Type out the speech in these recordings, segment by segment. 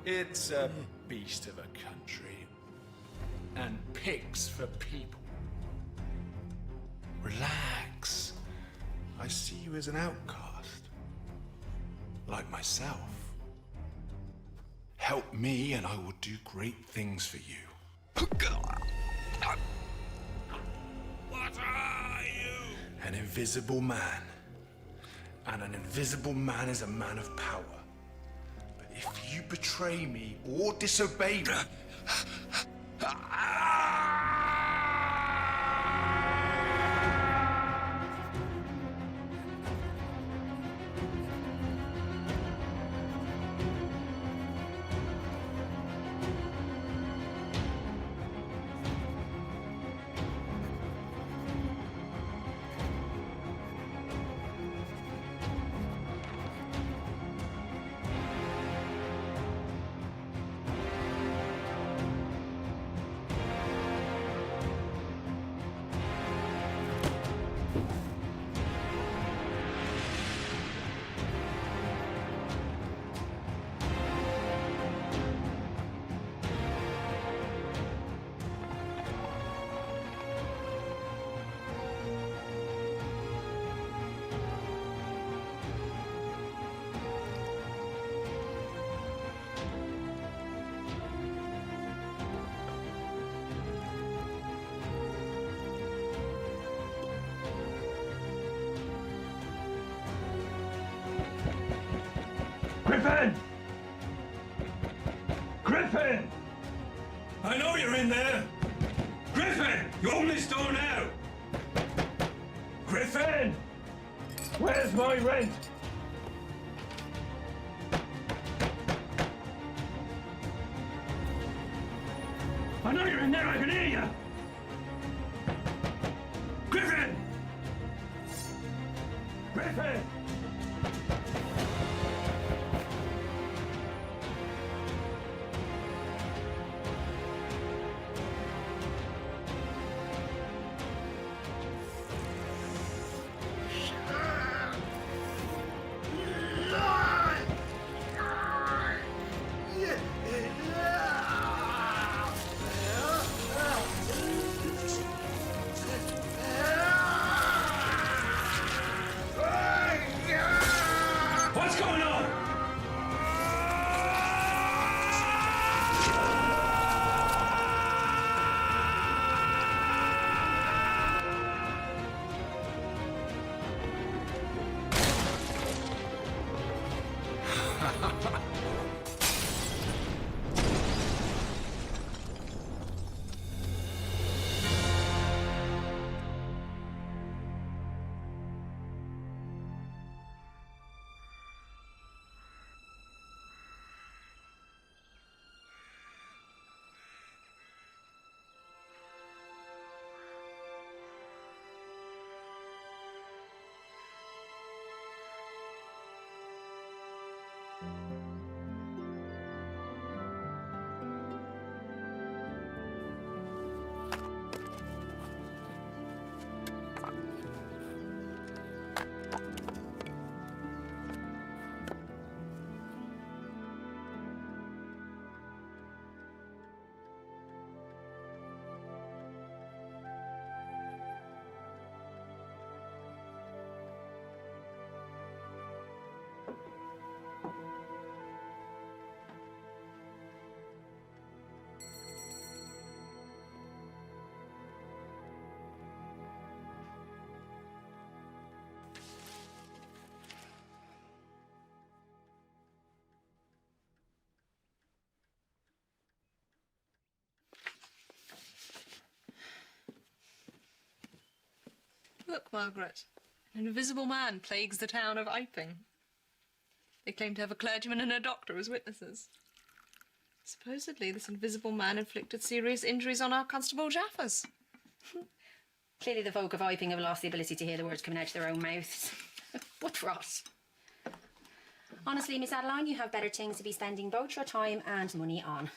It's a beast of a country. And pigs for people. Relax. I see you as an outcast. Like myself. Help me and I will do great things for you. What are you? An invisible man. And an invisible man is a man of power. But if you betray me or disobey me... Griffin! Griffin! I know you're in there! Griffin! You open this door now! Griffin! Where's my rent? I know you're in there, I can hear you! Griffin! Griffin! What's going on? Look, Margaret. An invisible man plagues the town of Iping. They claim to have a clergyman and a doctor as witnesses. Supposedly, this invisible man inflicted serious injuries on our Constable Jaffers. Clearly the folk of Iping have lost the ability to hear the words coming out of their own mouths. What rot. Honestly, Miss Adeline, you have better things to be spending both your time and money on.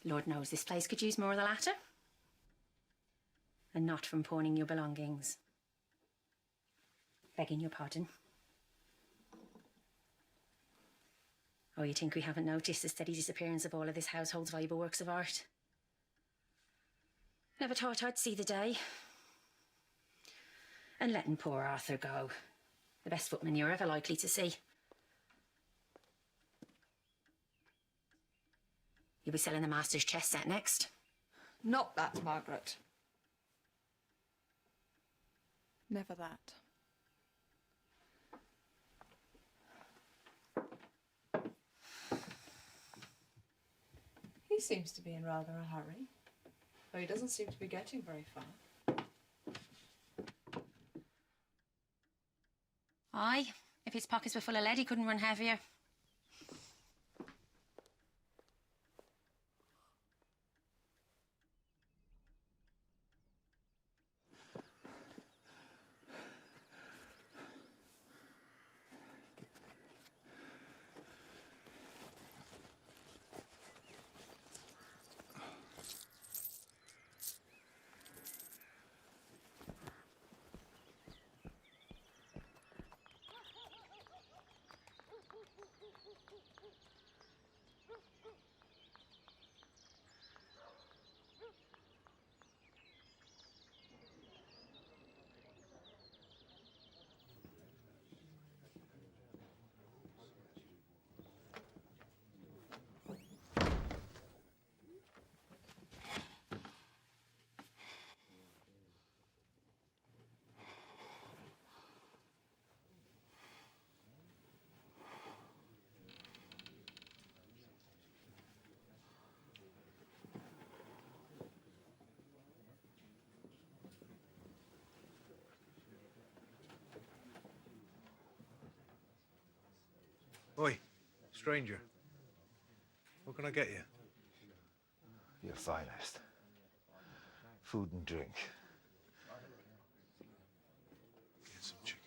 Lord knows this place could use more of the latter. And not from pawning your belongings. Begging your pardon. Oh, you think we haven't noticed the steady disappearance of all of this household's valuable works of art? Never thought I'd see the day. And letting poor Arthur go. The best footman you're ever likely to see. You'll be selling the master's chess set next. Not that, Margaret. Never that. He seems to be in rather a hurry, though he doesn't seem to be getting very far. Aye, if his pockets were full of lead, he couldn't run heavier. Oi, stranger. What can I get you? Your finest. Food and drink. Get some chicken.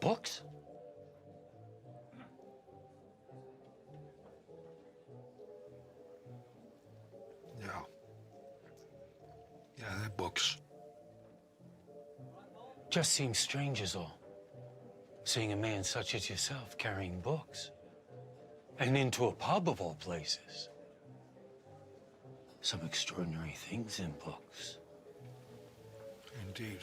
Books? Yeah. Yeah, they're books. Just seems strange is all. Seeing a man such as yourself carrying books. And into a pub of all places. Some extraordinary things in books. Indeed.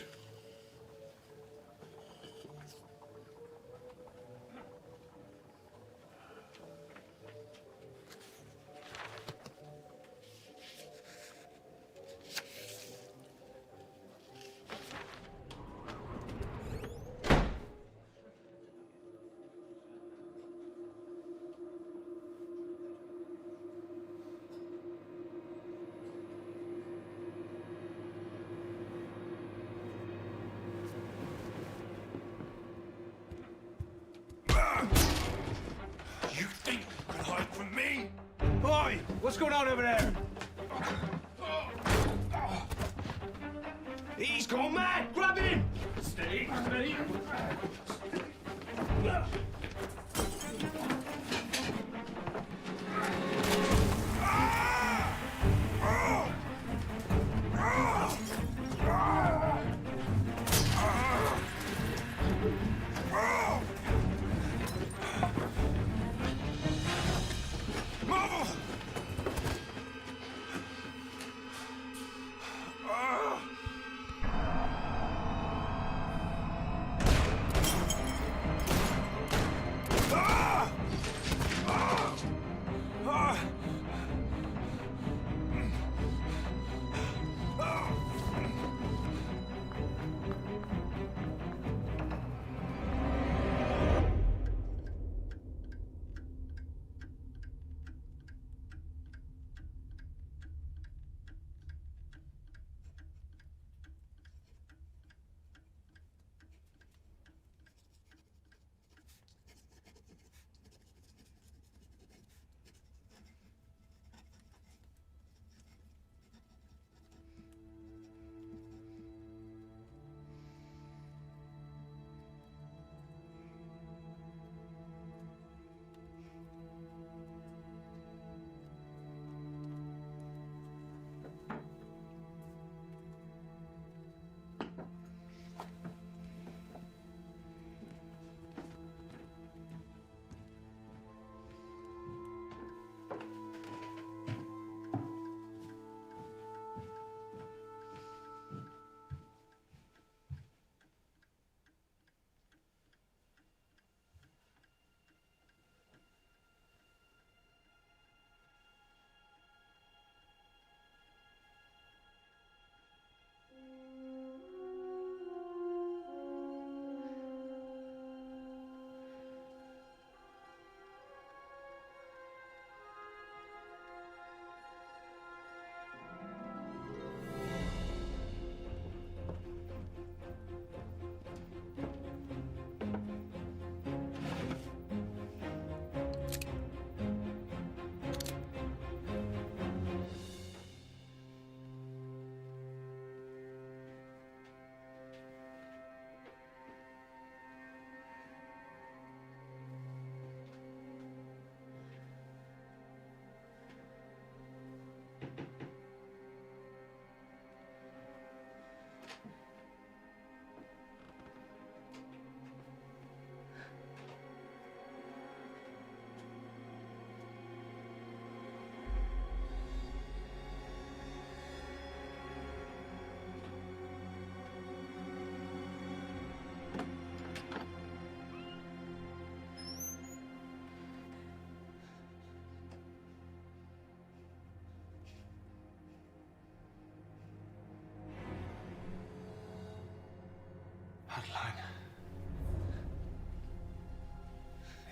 You think you can hide from me? Oi! What's going on over there? He's gone mad! Grab him! Steady, steady.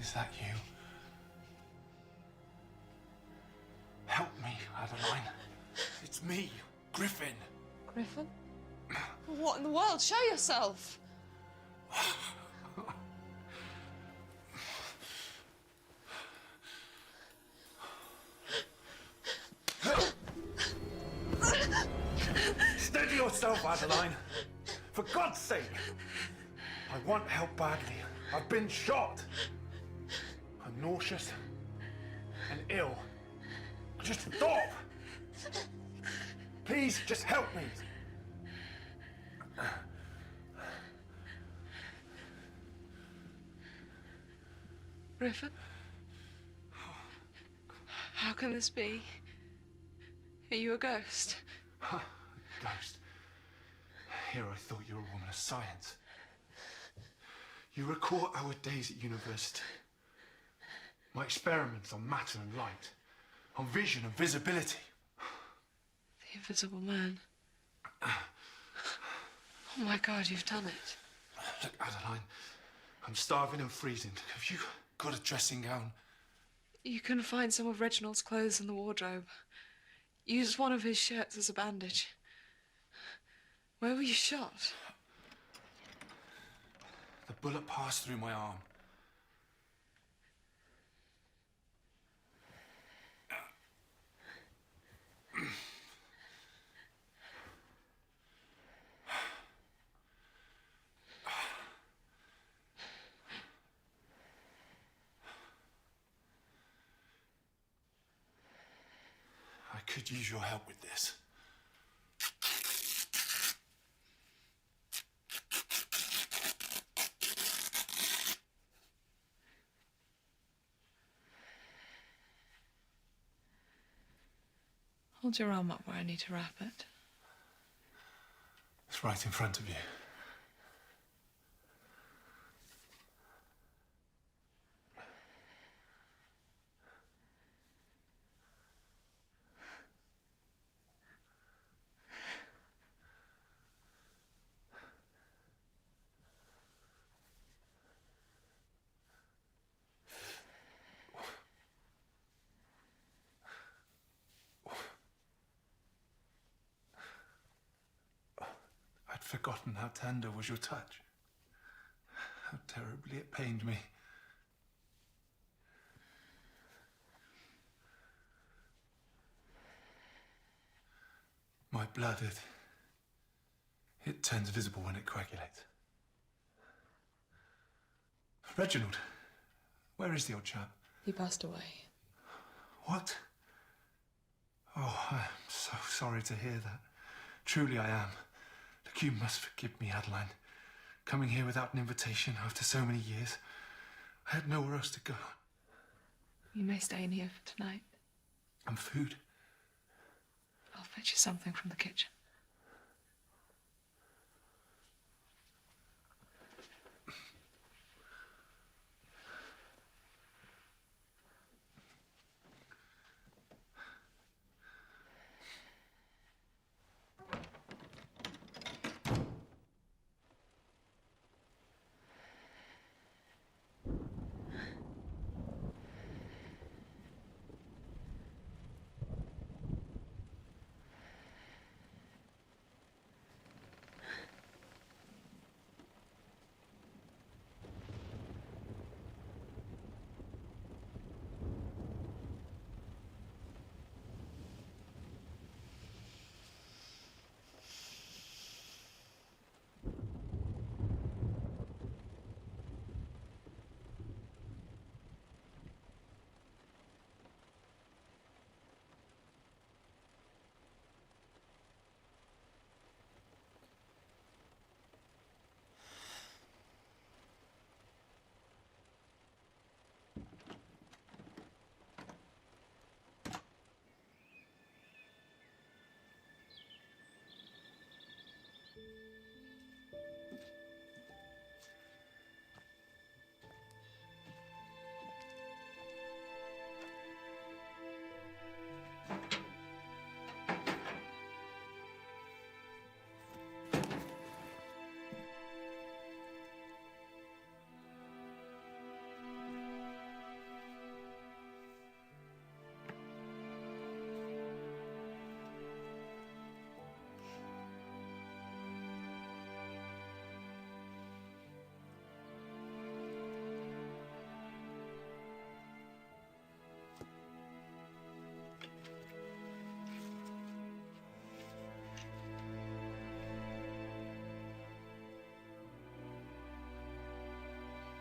Is that you? Help me, Adeline. It's me, Griffin. Griffin? What in the world? Show yourself! Steady yourself, Adeline. For God's sake. I want help badly. I've been shot. I'm nauseous and ill. Just stop. Please, just help me. Griffin? How can this be? Are you a ghost? Ghost. Here I thought you were a woman of science. You recall our days at university. My experiments on matter and light. On vision and visibility. The Invisible Man. Oh my God, you've done it. Look, Adeline, I'm starving and freezing. Have you got a dressing gown? You can find some of Reginald's clothes in the wardrobe. Use one of his shirts as a bandage. Where were you shot? The bullet passed through my arm. I could use your help with this. Hold your arm up where I need to wrap it. It's right in front of you. I'd forgotten how tender was your touch. How terribly it pained me. My blood, it turns visible when it coagulates. Reginald, where is the old chap? He passed away. What? Oh, I'm so sorry to hear that. Truly I am. Look, you must forgive me, Adeline. Coming here without an invitation after so many years. I had nowhere else to go. You may stay in here for tonight. And food. I'll fetch you something from the kitchen.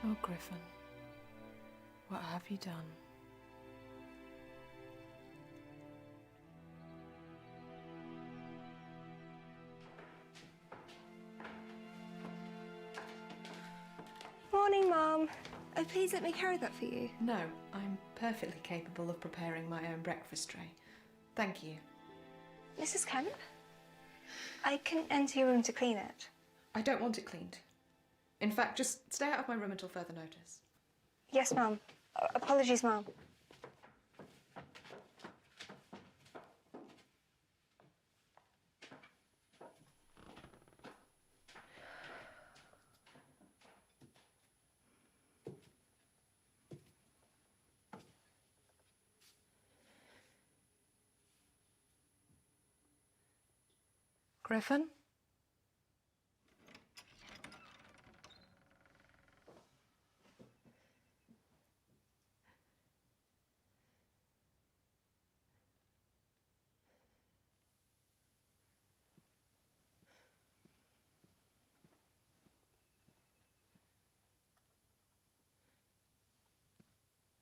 Oh, Griffin, what have you done? Morning, Mom. Oh, please let me carry that for you. No, I'm perfectly capable of preparing my own breakfast tray. Thank you. Mrs. Kemp? I can enter your room to clean it. I don't want it cleaned. In fact, just stay out of my room until further notice. Yes, Mum. Apologies, Mum. Griffin?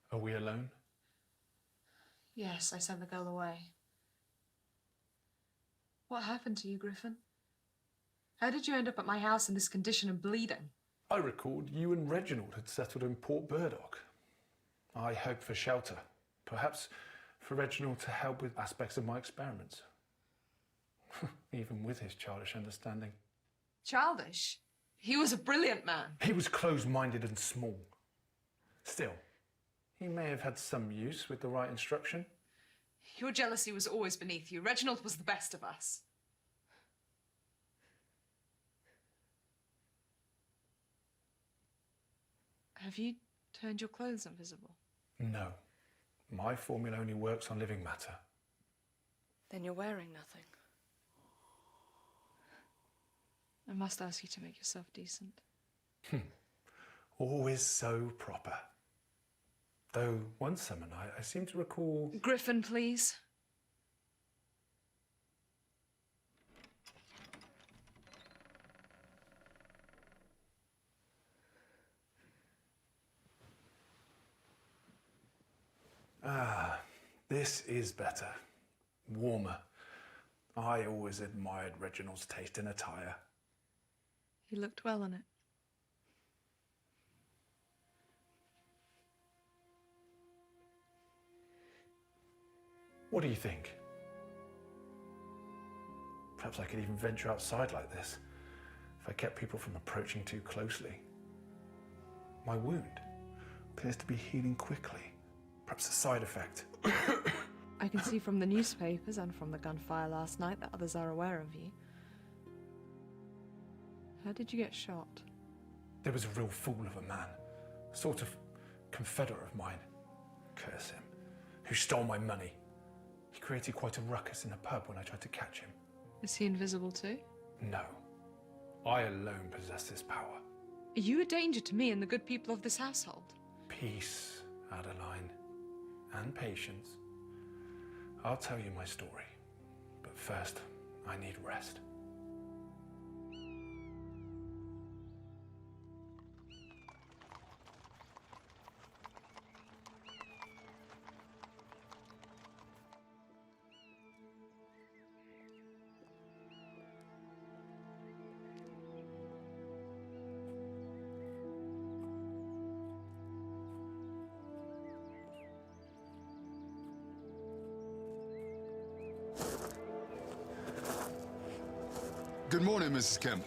Are we alone? Yes, I sent the girl away. What happened to you, Griffin? How did you end up at my house in this condition and bleeding? I recalled you and Reginald had settled in Port Burdock. I hoped for shelter, perhaps for Reginald to help with aspects of my experiments. Even with his childish understanding. Childish? He was a brilliant man. He was closed-minded and small. Still, he may have had some use with the right instruction. Your jealousy was always beneath you. Reginald was the best of us. Have you turned your clothes invisible? No. My formula only works on living matter. Then you're wearing nothing. I must ask you to make yourself decent. Always so proper. Though one summer night I seem to recall... Griffin, please. Ah, this is better. Warmer. I always admired Reginald's taste in attire. He looked well in it. What do you think? Perhaps I could even venture outside like this, if I kept people from approaching too closely. My wound appears to be healing quickly. Perhaps a side effect. I can see from the newspapers and from the gunfire last night that others are aware of you. How did you get shot? There was a real fool of a man, a sort of confederate of mine, curse him, who stole my money. He created quite a ruckus in a pub when I tried to catch him. Is he invisible too? No, I alone possess this power. Are you a danger to me and the good people of this household? Peace, Adeline, and patience. I'll tell you my story, but first, I need rest. Good morning, Mrs. Kemp.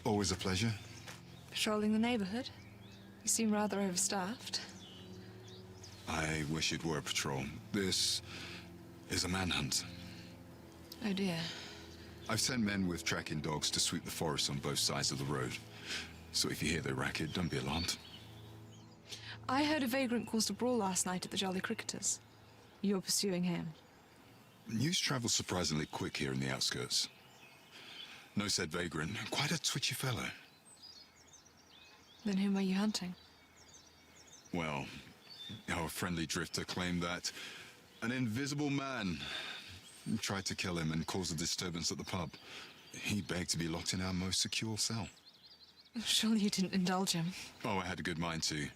Always a pleasure. Patrolling the neighborhood? You seem rather overstaffed. I wish it were a patrol. This is a manhunt. Oh dear. I've sent men with tracking dogs to sweep the forest on both sides of the road. So if you hear the racket, don't be alarmed. I heard a vagrant caused a brawl last night at the Jolly Cricketers. You're pursuing him. News travels surprisingly quick here in the outskirts. No said vagrant, quite a twitchy fellow. Then whom are you hunting? Well, our friendly drifter claimed that an invisible man Tried to kill him and cause a disturbance at the pub. He begged to be locked in our most secure cell. Surely you didn't indulge him. Oh, I had a good mind to.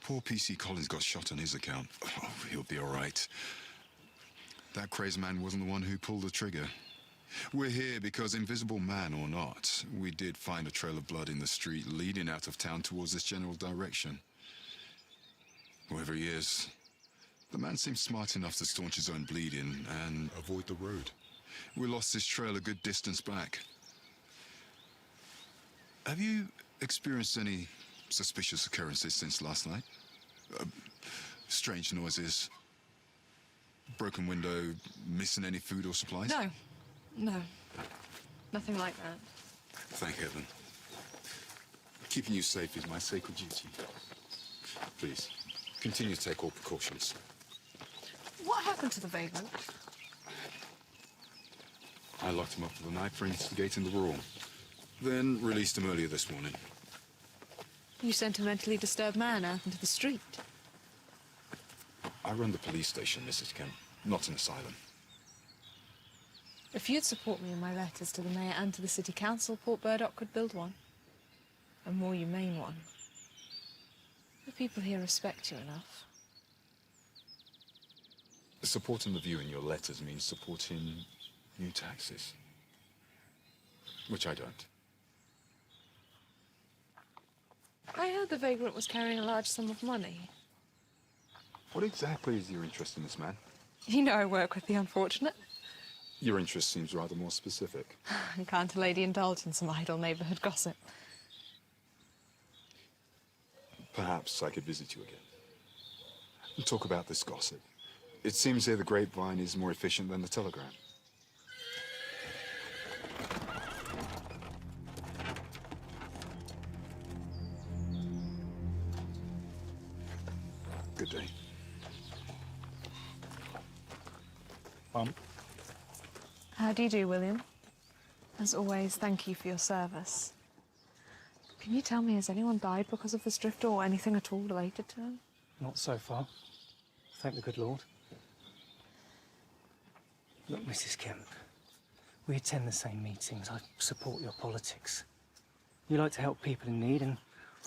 Poor PC Collins got shot on his account. Oh, he'll be all right. That crazed man wasn't the one who pulled the trigger. We're here because, invisible man or not, we did find a trail of blood in the street leading out of town towards this general direction. Whoever he is, the man seems smart enough to staunch his own bleeding and avoid the road. We lost this trail a good distance back. Have you experienced any suspicious occurrences since last night? Strange noises? Broken window, missing any food or supplies? No. Nothing like that. Thank heaven. Keeping you safe is my sacred duty. Please, continue to take all precautions. What happened to the vagrant? I locked him up for the night for instigating the brawl. Then released him earlier this morning. You sent a mentally disturbed man out into the street. I run the police station, Mrs. Kemp, not an asylum. If you'd support me in my letters to the mayor and to the city council, Port Burdock could build one. A more humane one. The people here respect you enough. Supporting the view in your letters means supporting new taxes. Which I don't. I heard the vagrant was carrying a large sum of money. What exactly is your interest in this man? You know I work with the unfortunate. Your interest seems rather more specific. And can't a lady indulge in some idle neighbourhood gossip? Perhaps I could visit you again. And talk about this gossip. It seems here the grapevine is more efficient than the telegram. Good day. How do you do, William? As always, thank you for your service. Can you tell me, has anyone died because of this drift or anything at all related to him? Not so far. Thank the good Lord. Look, Mrs. Kemp, we attend the same meetings. I support your politics. You like to help people in need, and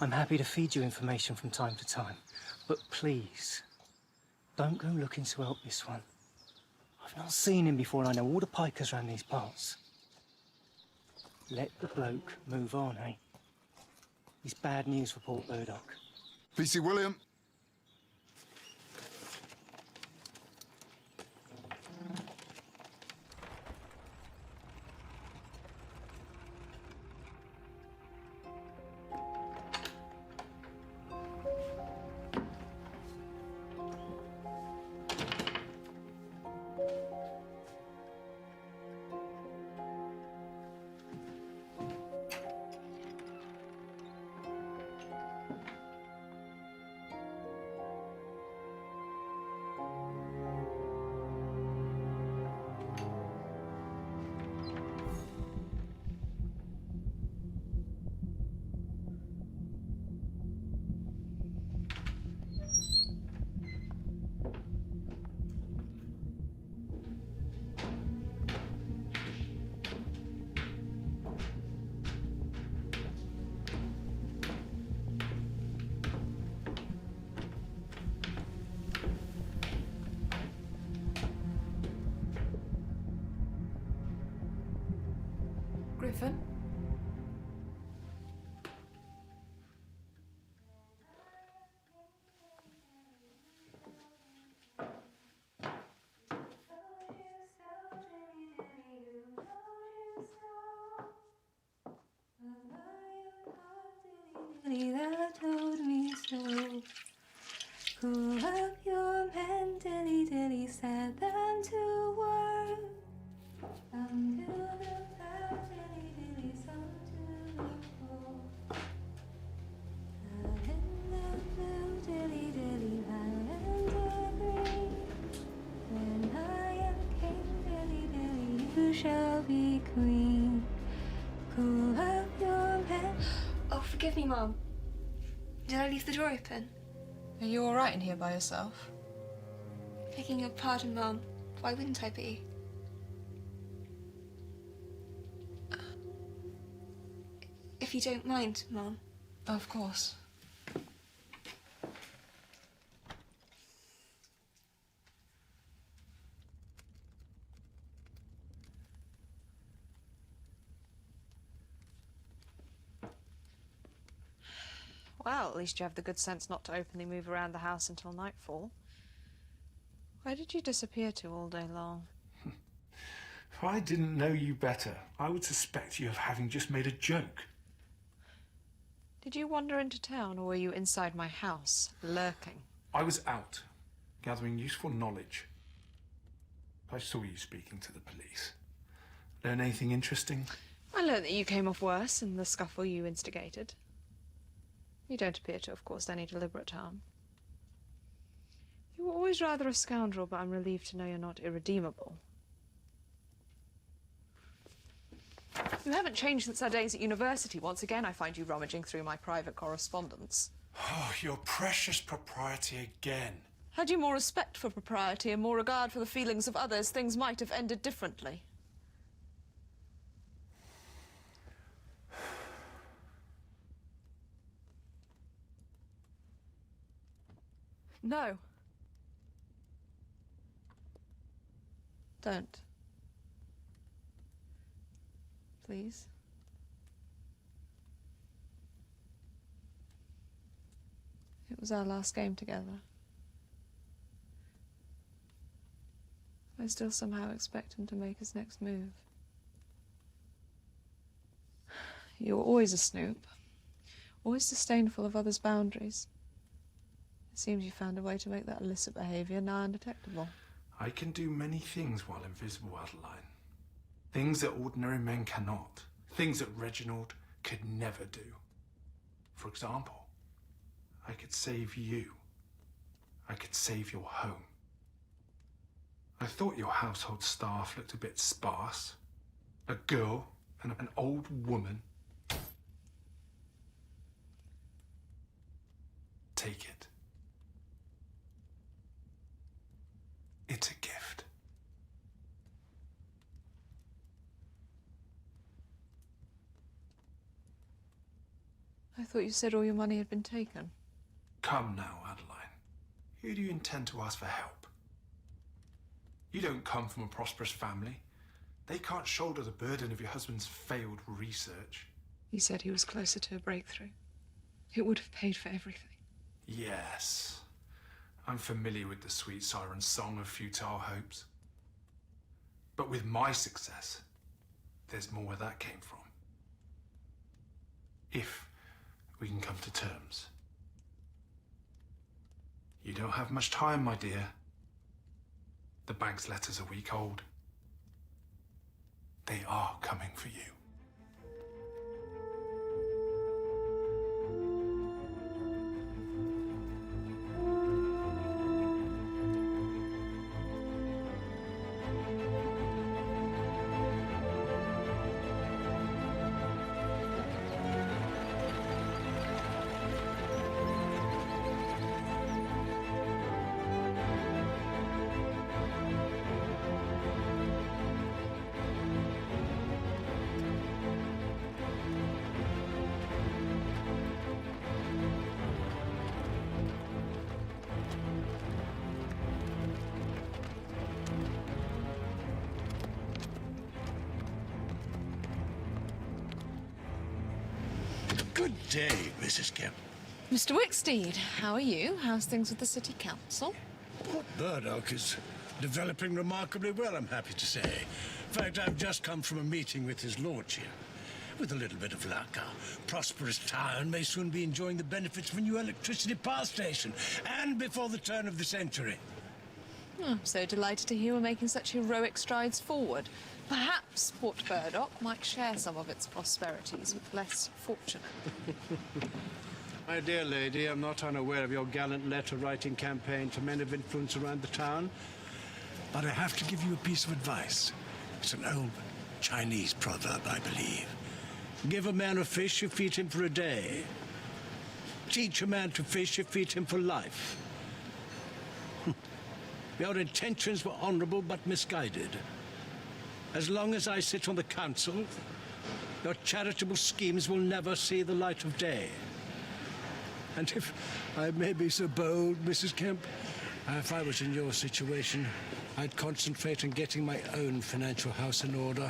I'm happy to feed you information from time to time. But please, don't go looking to help this one. I've not seen him before, and I know all the pikers around these parts. Let the bloke move on, eh? It's bad news for Port Burdock. PC William. Griffin? That told me so. Pull up your pen, dilly dilly, set them to work. Until the cloud, dilly dilly, some to look for. Out in the blue, dilly dilly, lavender green. When I am king, dilly dilly, you shall be queen. Pull up your pen. Oh, forgive me, Mom. Did I leave the door open? Are you all right in here by yourself? Begging your pardon, Mom. Why wouldn't I be? you don't mind, Mom. Of course. Well, at least you have the good sense not to openly move around the house until nightfall. Where did you disappear to all day long? If I didn't know you better, I would suspect you of having just made a joke. Did you wander into town, or were you inside my house, lurking? I was out, gathering useful knowledge. I saw you speaking to the police. Learn anything interesting? I learned that you came off worse in the scuffle you instigated. You don't appear to have caused any deliberate harm. You were always rather a scoundrel, but I'm relieved to know you're not irredeemable. You haven't changed since our days at university. Once again, I find you rummaging through my private correspondence. Oh, your precious propriety again. Had you more respect for propriety and more regard for the feelings of others, things might have ended differently. No. Don't. Please. It was our last game together. I still somehow expect him to make his next move. You were always a snoop, always disdainful of others' boundaries. It seems you found a way to make that illicit behaviour now undetectable. I can do many things while invisible, Adeline. Things that ordinary men cannot. Things that Reginald could never do. For example, I could save you. I could save your home. I thought your household staff looked a bit sparse. A girl and an old woman. Take it. It's a gift. I thought you said all your money had been taken. Come now, Adeline. Who do you intend to ask for help? You don't come from a prosperous family. They can't shoulder the burden of your husband's failed research. He said he was closer to a breakthrough. It would have paid for everything. Yes. I'm familiar with the sweet siren song of futile hopes. But with my success, there's more where that came from. If we can come to terms. You don't have much time, my dear. The bank's letter's a week old. They are coming for you. Good day, Mrs. Kemp. Mr. Wicksteed, how are you? How's things with the City Council? Port Burdock is developing remarkably well, I'm happy to say. In fact, I've just come from a meeting with his lordship. With a little bit of luck, our prosperous town may soon be enjoying the benefits of a new electricity power station, and before the turn of the century. Oh, I'm so delighted to hear we're making such heroic strides forward. Perhaps Port Burdock might share some of its prosperities with less fortunate. My dear lady, I'm not unaware of your gallant letter-writing campaign to men of influence around the town, But I have to give you a piece of advice. It's an old Chinese proverb, I believe. give a man a fish, you feed him for a day. Teach a man to fish, you feed him for life. Your intentions were honorable but misguided. As long as I sit on the council, Your charitable schemes will never see the light of day. And if I may be so bold, Mrs. Kemp, if I was in your situation, I'd concentrate on getting my own financial house in order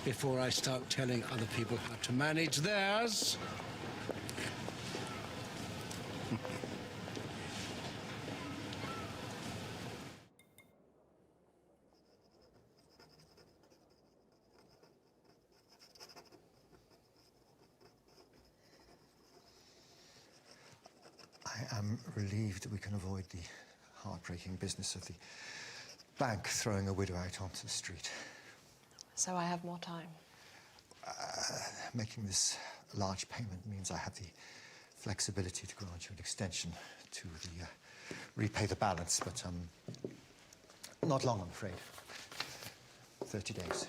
before I start telling other people how to manage theirs. I am relieved that we can avoid the heartbreaking business of the bank throwing a widow out onto the street. So I have more time. Making this large payment means I have the flexibility to grant you an extension to the repay the balance, but not long, I'm afraid. 30 days.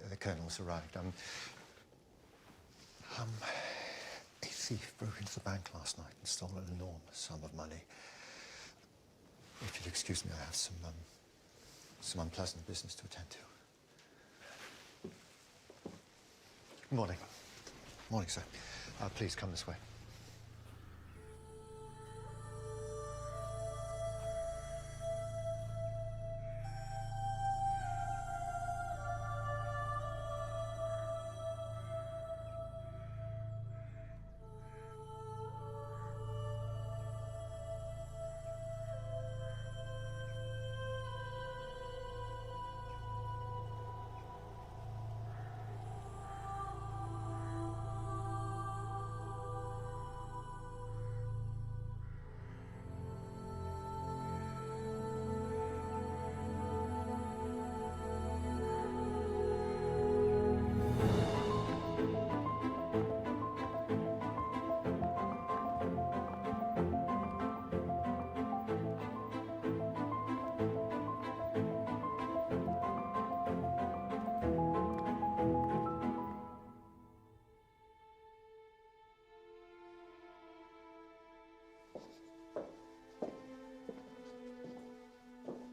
The colonel's arrived. A thief broke into the bank last night and stole an enormous sum of money. If you'll excuse me, I have some unpleasant business to attend to. Good morning. Morning, sir. Please come this way.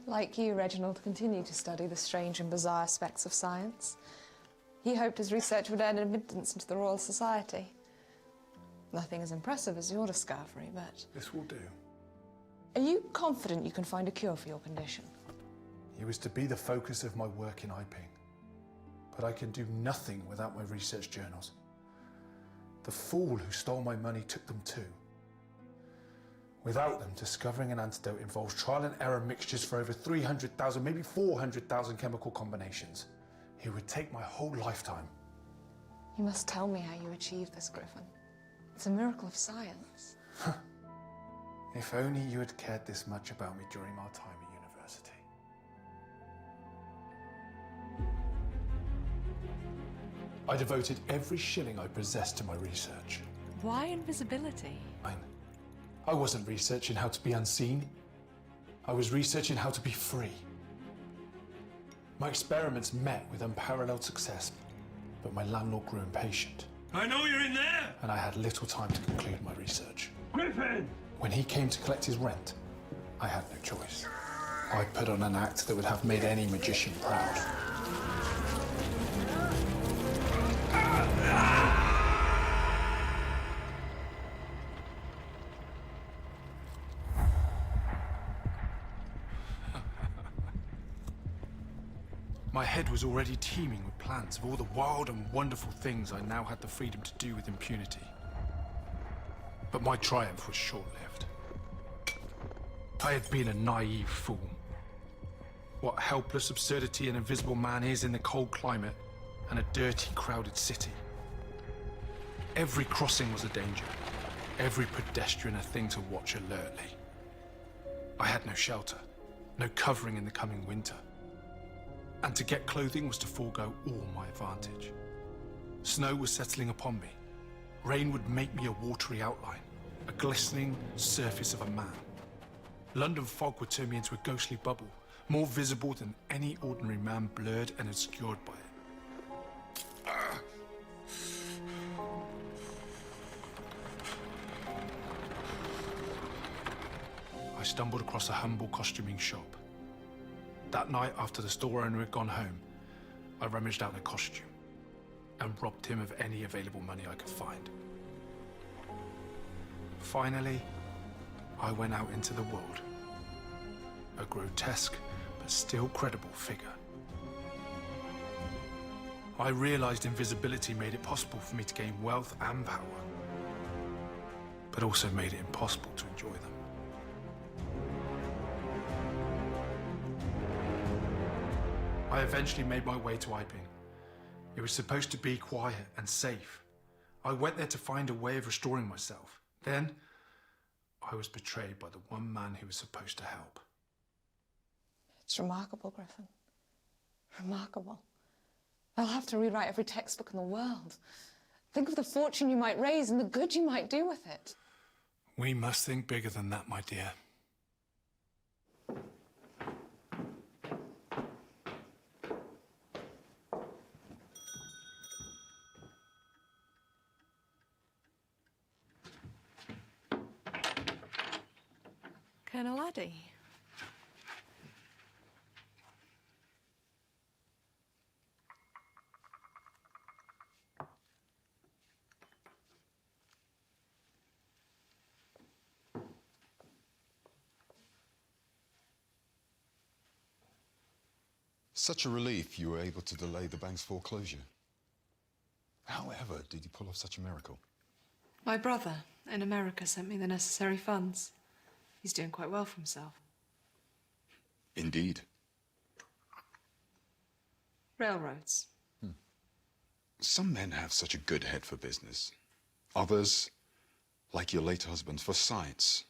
Like you, Reginald continued to study the strange and bizarre aspects of science. He hoped his research would earn admittance into the Royal Society. Nothing as impressive as your discovery, but... This will do. Are you confident you can find a cure for your condition? He was to be the focus of my work in Iping. But I can do nothing without my research journals. The fool who stole my money took them too. Without them, discovering an antidote involves trial and error mixtures for over 300,000, maybe 400,000 chemical combinations. It would take my whole lifetime. You must tell me how you achieved this, Griffin. It's a miracle of science. If only you had cared this much about me during our time at university. I devoted every shilling I possessed to my research. Why invisibility? I wasn't researching how to be unseen. I was researching how to be free. My experiments met with unparalleled success, but my landlord grew impatient. I know you're in there! And I had little time to conclude my research. Griffin! When he came to collect his rent, I had no choice. I put on an act that would have made any magician proud. My head was already teeming with plans of all the wild and wonderful things I now had the freedom to do with impunity. But my triumph was short-lived. I had been a naive fool. What helpless absurdity an invisible man is in the cold climate and a dirty, crowded city. Every crossing was a danger. Every pedestrian a thing to watch alertly. I had no shelter, no covering in the coming winter. And to get clothing was to forego all my advantage. Snow was settling upon me. Rain would make me a watery outline, a glistening surface of a man. London fog would turn me into a ghostly bubble, more visible than any ordinary man, blurred and obscured by it. stumbled across a humble costuming shop. That night, after the store owner had gone home, I rummaged out a costume and robbed him of any available money I could find. Finally, I went out into the world, a grotesque but still credible figure. I realized invisibility made it possible for me to gain wealth and power, but also made it impossible to enjoy them. I eventually made my way to Iping. It was supposed to be quiet and safe. I went there to find a way of restoring myself. Then, I was betrayed by the one man who was supposed to help. It's remarkable, Griffin. Remarkable. They'll have to rewrite every textbook in the world. Think of the fortune you might raise and the good you might do with it. We must think bigger than that, my dear. Colonel Addy. Such a relief you were able to delay the bank's foreclosure. However, did you pull off such a miracle? My brother in America sent me the necessary funds. He's doing quite well for himself. Indeed. Railroads. Some men have such a good head for business. Others, like your late husband, for science.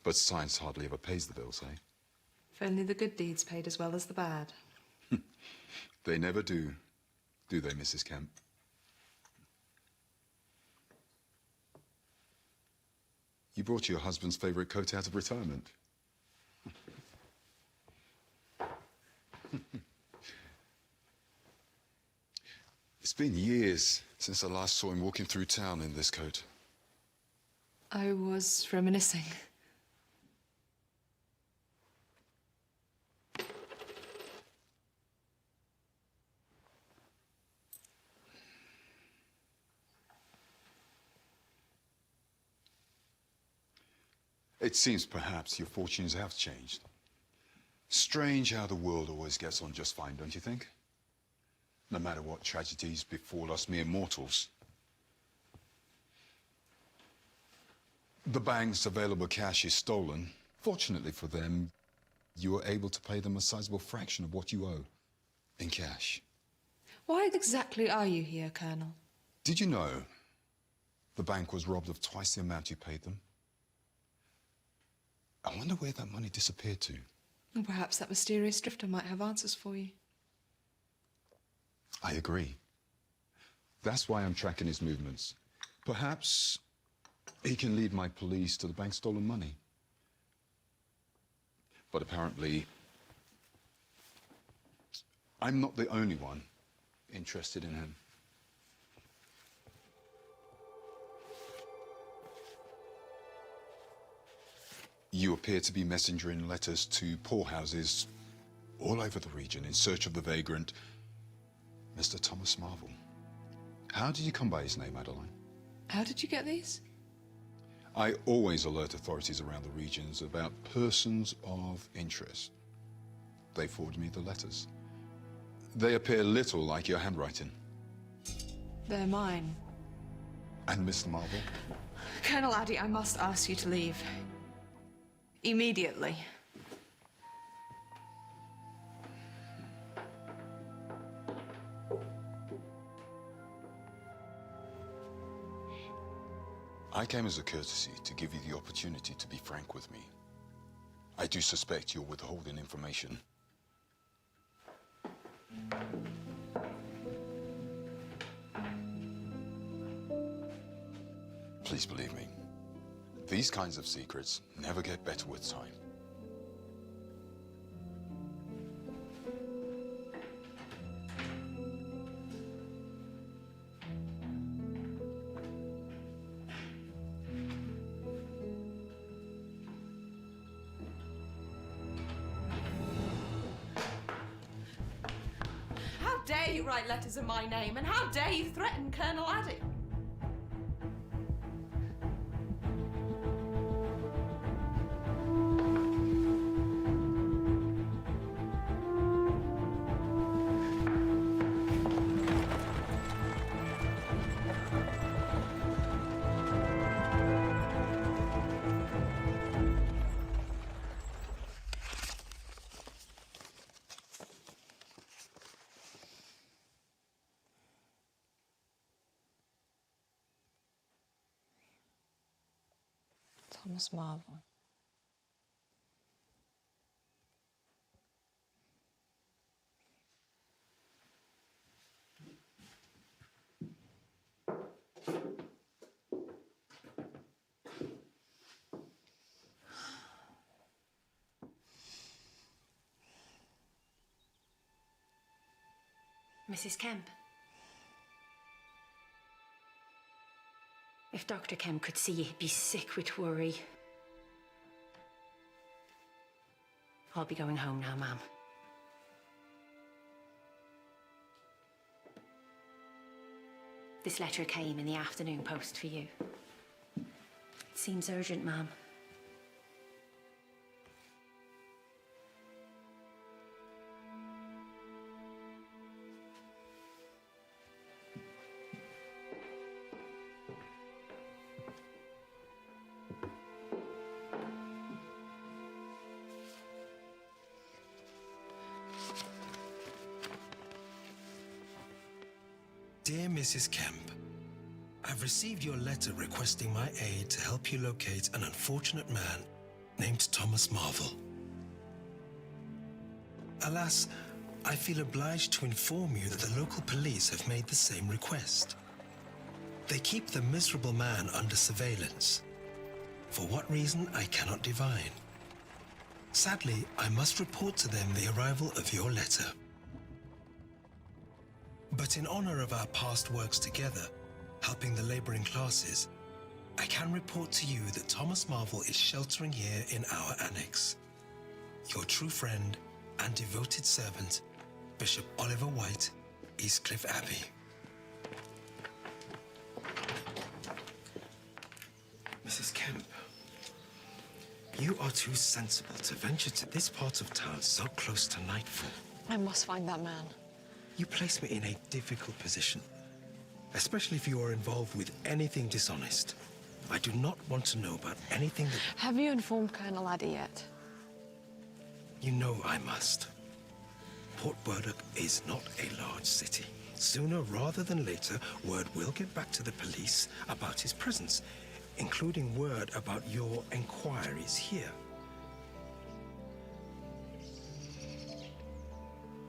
But science hardly ever pays the bills, eh? If only the good deeds paid as well as the bad. They never do they, Mrs. Kemp? You brought your husband's favorite coat out of retirement. It's been years since I last saw him walking through town in this coat. I was reminiscing. It seems perhaps your fortunes have changed. Strange how the world always gets on just fine, don't you think? No matter what tragedies befall us mere mortals. The bank's available cash is stolen. Fortunately for them, you were able to pay them a sizable fraction of what you owe in cash. Why exactly are you here, Colonel? Did you know the bank was robbed of twice the amount you paid them? I wonder where that money disappeared to. Or perhaps that mysterious drifter might have answers for you. I agree. That's why I'm tracking his movements. Perhaps he can lead my police to the bank's stolen money. But apparently, I'm not the only one interested in him. You appear to be messengering letters to poorhouses all over the region in search of the vagrant Mr. Thomas Marvel. How did you come by his name, Adeline? How did you get these? I always alert authorities around the regions about persons of interest. They forward me the letters. They appear little like your handwriting. They're mine. And Mr. Marvel? Colonel Addy, I must ask you to leave. Immediately. I came as a courtesy to give you the opportunity to be frank with me. I do suspect you're withholding information. Please believe me, these kinds of secrets never get better with time. dare you write letters in my name, and how dare you threaten Colonel Addy? Thomas Marvel. Mrs. Kemp. If Dr. Kemp could see you, he'd be sick with worry. I'll be going home now, ma'am. This letter came in the afternoon post for you. It seems urgent, ma'am. Dear Mrs. Kemp, I've received your letter requesting my aid to help you locate an unfortunate man named Thomas Marvel. Alas, I feel obliged to inform you that the local police have made the same request. They keep the miserable man under surveillance. For what reason, I cannot divine. Sadly, I must report to them the arrival of your letter. But in honor of our past works together, helping the laboring classes, I can report to you that Thomas Marvel is sheltering here in our annex. Your true friend and devoted servant, Bishop Oliver White, Eastcliff Abbey. Mrs. Kemp, you are too sensible to venture to this part of town so close to nightfall. I must find that man. You place me in a difficult position, especially if you are involved with anything dishonest. I do not want to know about anything that... Have you informed Colonel Addy yet? You know I must. Port Burdock is not a large city. Sooner rather than later, word will get back to the police about his presence, including word about your enquiries here.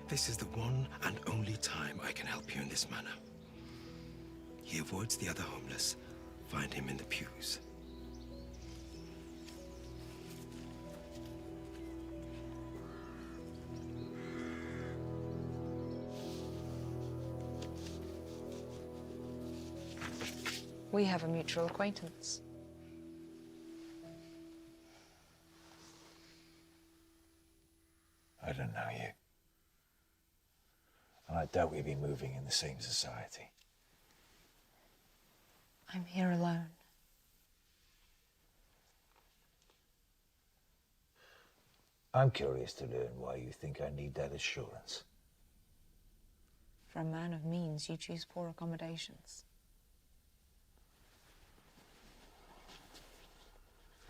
This is the one and only time I can help you in this manner. He avoids the other homeless. Find him in the pews. We have a mutual acquaintance. I don't know you. And I doubt we'd be moving in the same society. I'm here alone. I'm curious to learn why you think I need that assurance. For a man of means, you choose poor accommodations.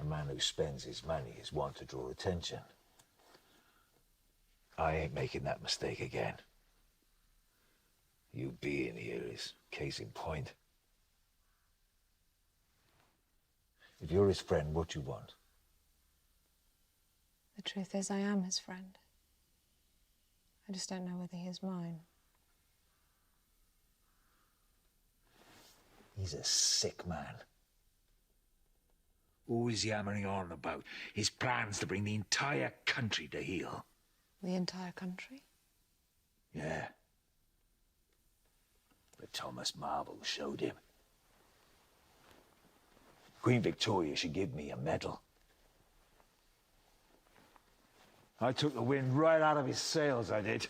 A man who spends his money is one to draw attention. I ain't making that mistake again. You being here is case in point. If you're his friend, what you want? The truth is, I am his friend. I just don't know whether he is mine. He's a sick man. Always yammering on about his plans to bring the entire country to heel. The entire country? Yeah. But Thomas Marvel showed him. Queen Victoria should give me a medal. I took the wind right out of his sails, I did.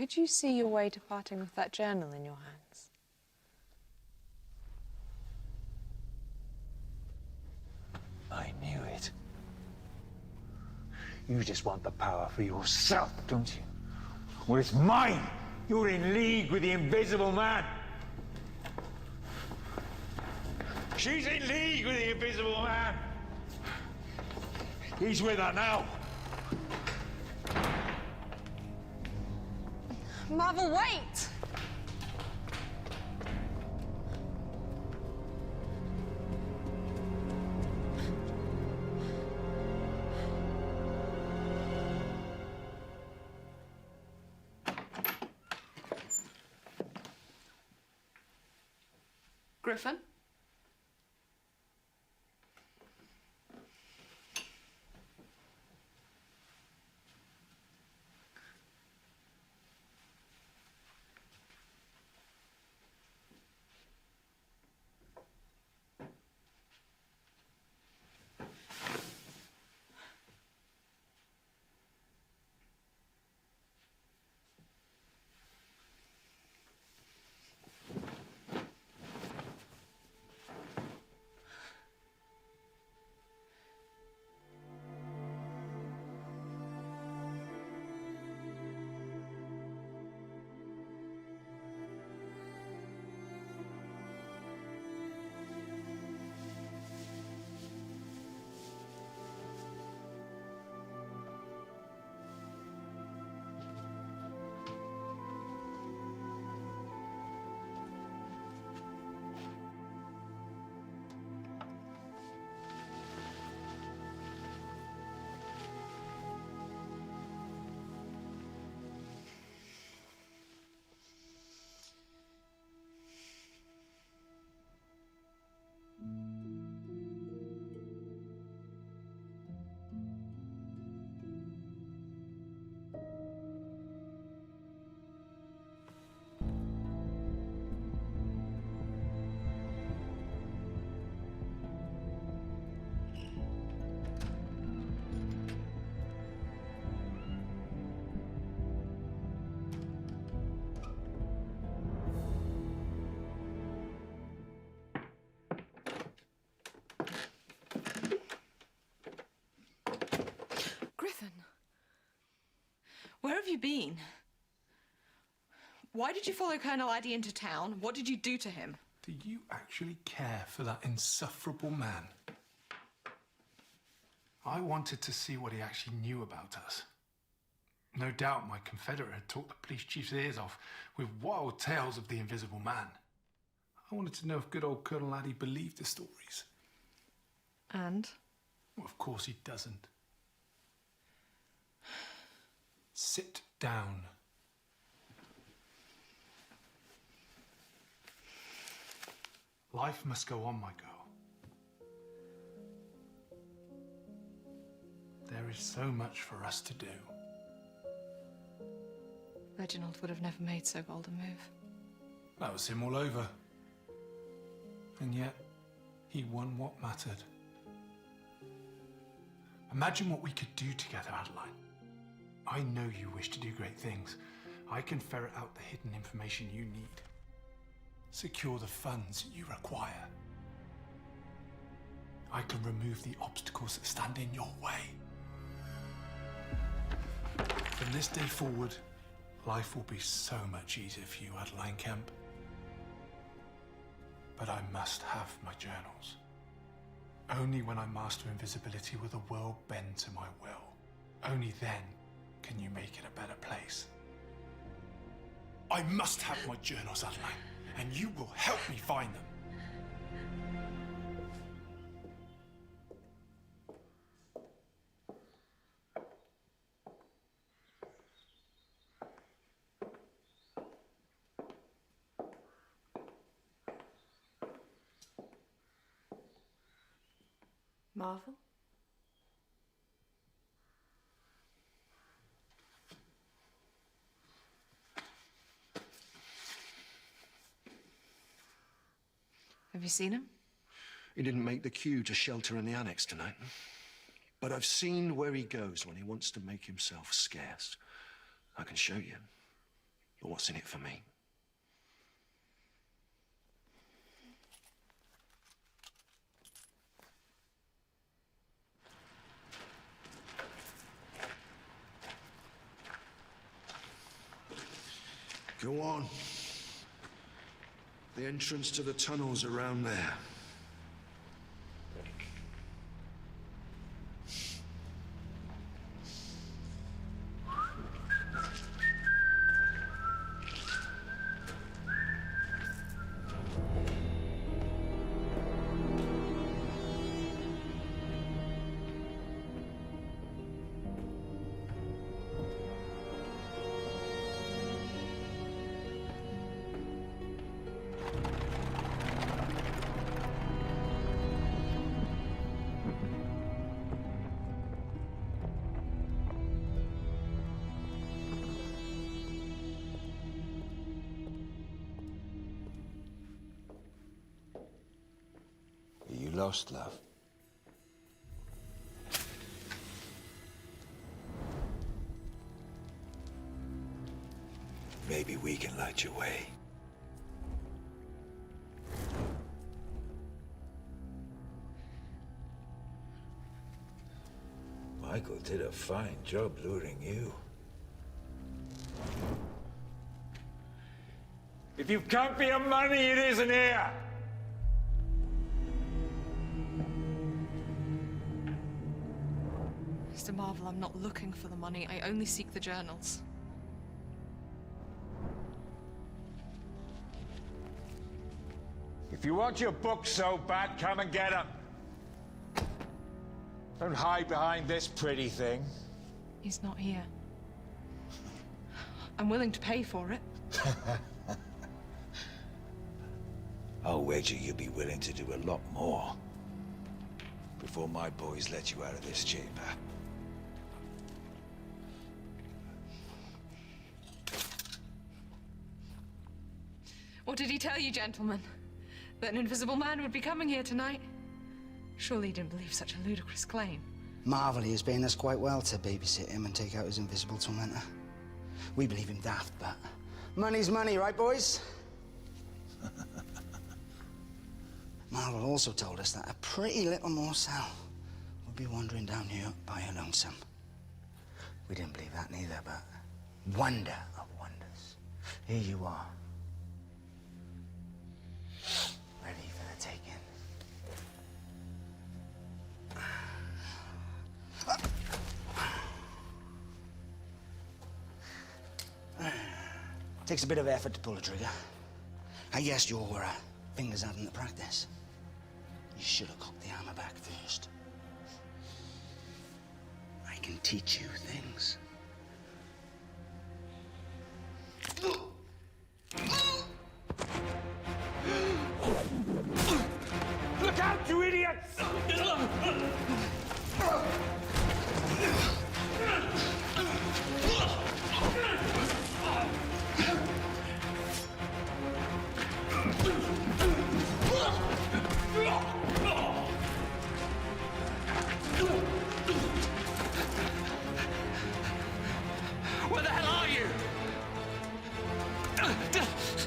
Could you see your way to parting with that journal in your hands? I knew it. You just want the power for yourself, don't you? Well, it's mine! You're in league with the Invisible Man! She's in league with the Invisible Man! He's with her now! Marvel, wait! Griffin? Griffin, where have you been? Why did you follow Colonel Addy into town? What did you do to him? Do you actually care for that insufferable man? I wanted to see what he actually knew about us. No doubt my Confederate had talked the police chief's ears off with wild tales of the Invisible Man. I wanted to know if good old Colonel Addy believed the stories. And? Well, of course he doesn't. Sit down. Life must go on, my girl. There is so much for us to do. Reginald would have never made so bold a move. That was him all over. And yet, he won what mattered. Imagine what we could do together, Adeline. I know you wish to do great things. I can ferret out the hidden information you need. Secure the funds you require. I can remove the obstacles that stand in your way. From this day forward, life will be so much easier for you, Adeline Kemp. But I must have my journals. Only when I master invisibility will the world bend to my will. Only then can you make it a better place. I must have my journals, Adeline, and you will help me find them. Marvel? Have you seen him? He didn't make the queue to shelter in the annex tonight. But I've seen where he goes when he wants to make himself scarce. I can show you. But what's in it for me? Go on. The entrance to the tunnel's around there. You lost, love. Maybe we can light your way. Michael did a fine job luring you. If you can't be your money, it isn't here! Mr. Marvel, I'm not looking for the money. I only seek the journals. If you want your books so bad, come and get them. Don't hide behind this pretty thing. He's not here. I'm willing to pay for it. I'll wager you'll be willing to do a lot more before my boys let you out of this chamber. What did he tell you, gentlemen? That an invisible man would be coming here tonight? Surely he didn't believe such a ludicrous claim. Marvel, he is paying us quite well to babysit him and take out his invisible tormentor. We believe him daft, but money's money, right, boys? Marvel also told us that a pretty little morsel would be wandering down here by her lonesome. We didn't believe that neither, but wonder of wonders. Here you are. Ready for the taking. Takes a bit of effort to pull the trigger. I guess your fingers out in the practice. You should have cocked the hammer back first. I can teach you things. Look out, you idiots! Where the hell are you?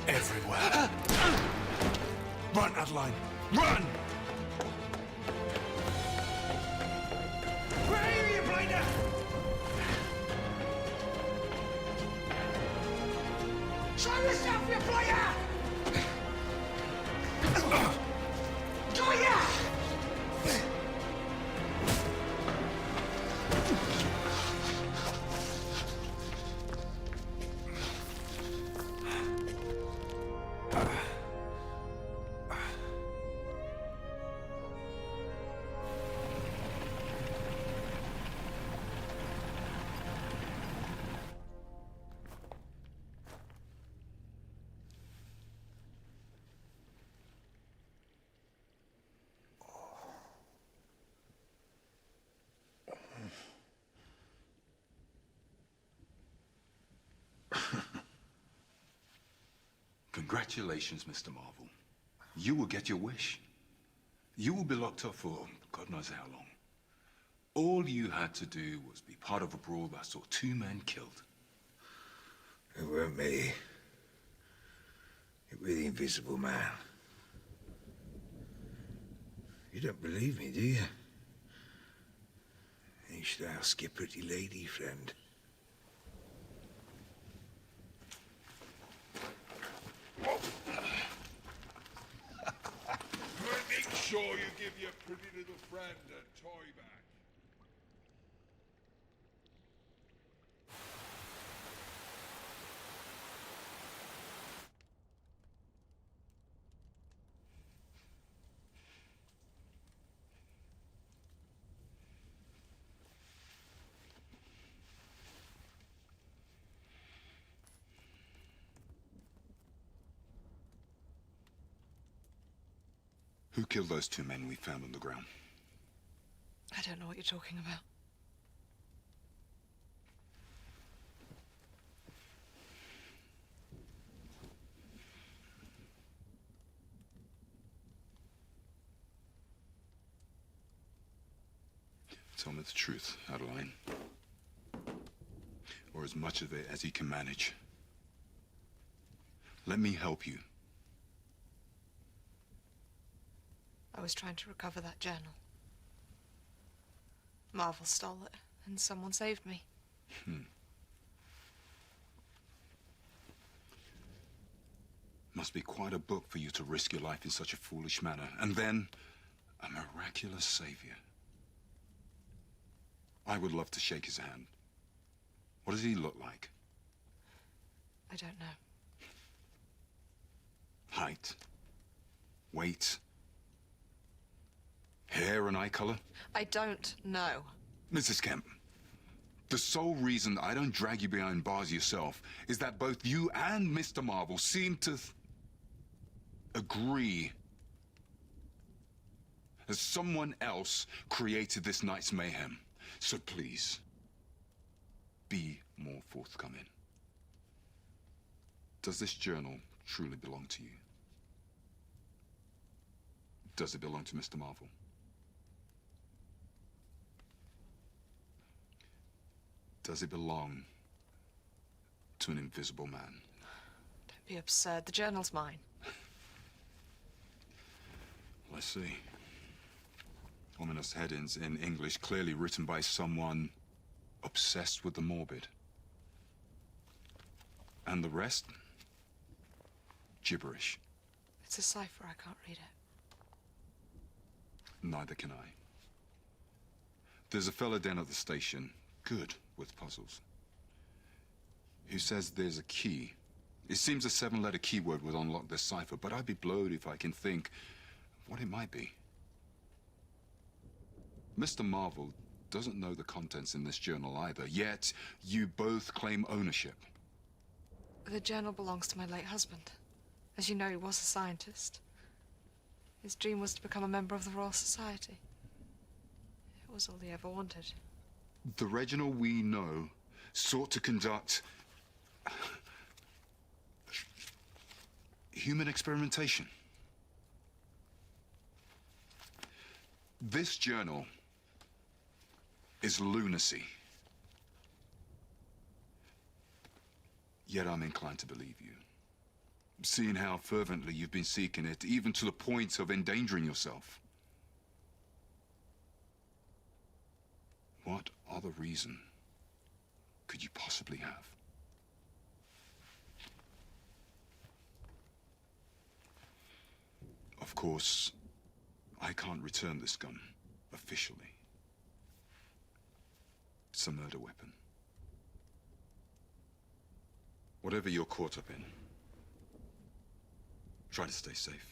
Everywhere. Run, Adeline. Run! Where are you, blinder? Show yourself, you player! Go ya! Congratulations, Mr. Marvel. You will get your wish. You will be locked up for God knows how long. All you had to do was be part of a brawl that saw 2 men killed. It weren't me. It was the Invisible Man. You don't believe me, do you? You should ask your pretty lady friend. Make sure you give your pretty little friend a toy back. Who killed those two men we found on the ground? I don't know what you're talking about. Tell me the truth, Adeline. Or as much of it as you can manage. Let me help you. I was trying to recover that journal. Marvel stole it, and someone saved me. Must be quite a book for you to risk your life in such a foolish manner. And then, a miraculous savior. I would love to shake his hand. What does he look like? I don't know. Height? Weight? Hair and eye color? I don't know. Mrs. Kemp, the sole reason I don't drag you behind bars yourself is that both you and Mr. Marvel seem to agree that someone else created this night's mayhem. So please, be more forthcoming. Does this journal truly belong to you? Does it belong to Mr. Marvel? Does it belong to an invisible man? Don't be absurd. The journal's mine. Let's see. Ominous headings in English, clearly written by someone obsessed with the morbid. And the rest? Gibberish. It's a cipher. I can't read it. Neither can I. There's a fella down at the station, good with puzzles, who says there's a key. It seems a 7-letter keyword would unlock this cipher, but I'd be blowed if I can think what it might be. Mr. Marvel doesn't know the contents in this journal either, yet you both claim ownership. The journal belongs to my late husband. As you know, he was a scientist. His dream was to become a member of the Royal Society. It was all he ever wanted. The Reginald we know sought to conduct human experimentation. This journal is lunacy. Yet I'm inclined to believe you, seeing how fervently you've been seeking it, even to the point of endangering yourself. What other reason could you possibly have? Of course, I can't return this gun officially. It's a murder weapon. Whatever you're caught up in, try to stay safe.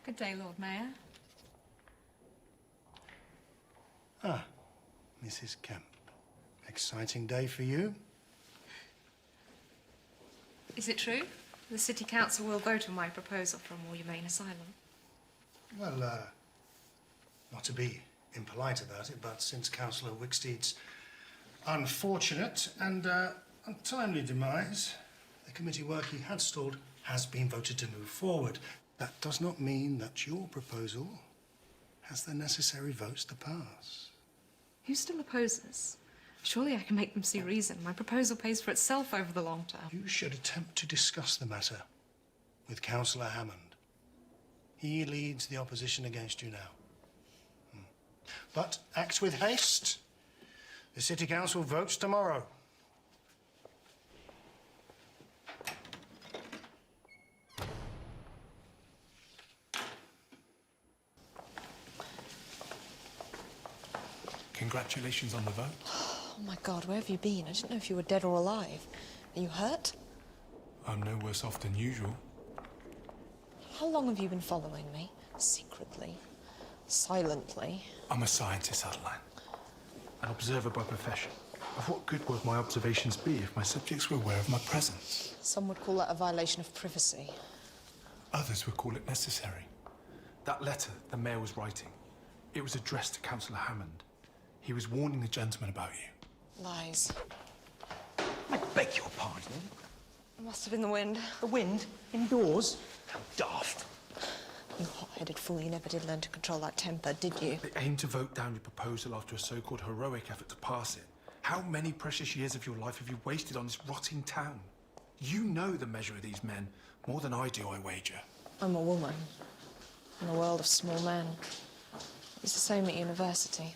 Good day, Lord Mayor. Ah, Mrs. Kemp. Exciting day for you. Is it true? The City Council will vote on my proposal for a more humane asylum. Well, not to be impolite about it, but since Councillor Wicksteed's unfortunate and untimely demise, the committee work he had stalled has been voted to move forward. That does not mean that your proposal has the necessary votes to pass. Who still opposes? Surely I can make them see reason. My proposal pays for itself over the long term. You should attempt to discuss the matter with Councillor Hammond. He leads the opposition against you now. But act with haste. The City Council votes tomorrow. Congratulations on the vote. Oh my God, where have you been? I didn't know if you were dead or alive. Are you hurt? I'm no worse off than usual. How long have you been following me? Secretly? Silently? I'm a scientist, Adeline. An observer by profession. Of what good would my observations be if my subjects were aware of my presence? Some would call that a violation of privacy. Others would call it necessary. That letter the mayor was writing, it was addressed to Councillor Hammond. He was warning the gentleman about you. Lies. I beg your pardon? It must have been the wind. The wind? Indoors? How daft. You hot-headed fool, you never did learn to control that temper, did you? They aimed to vote down your proposal after a so-called heroic effort to pass it. How many precious years of your life have you wasted on this rotting town? You know the measure of these men more than I do, I wager. I'm a woman in a world of small men. It's the same at university.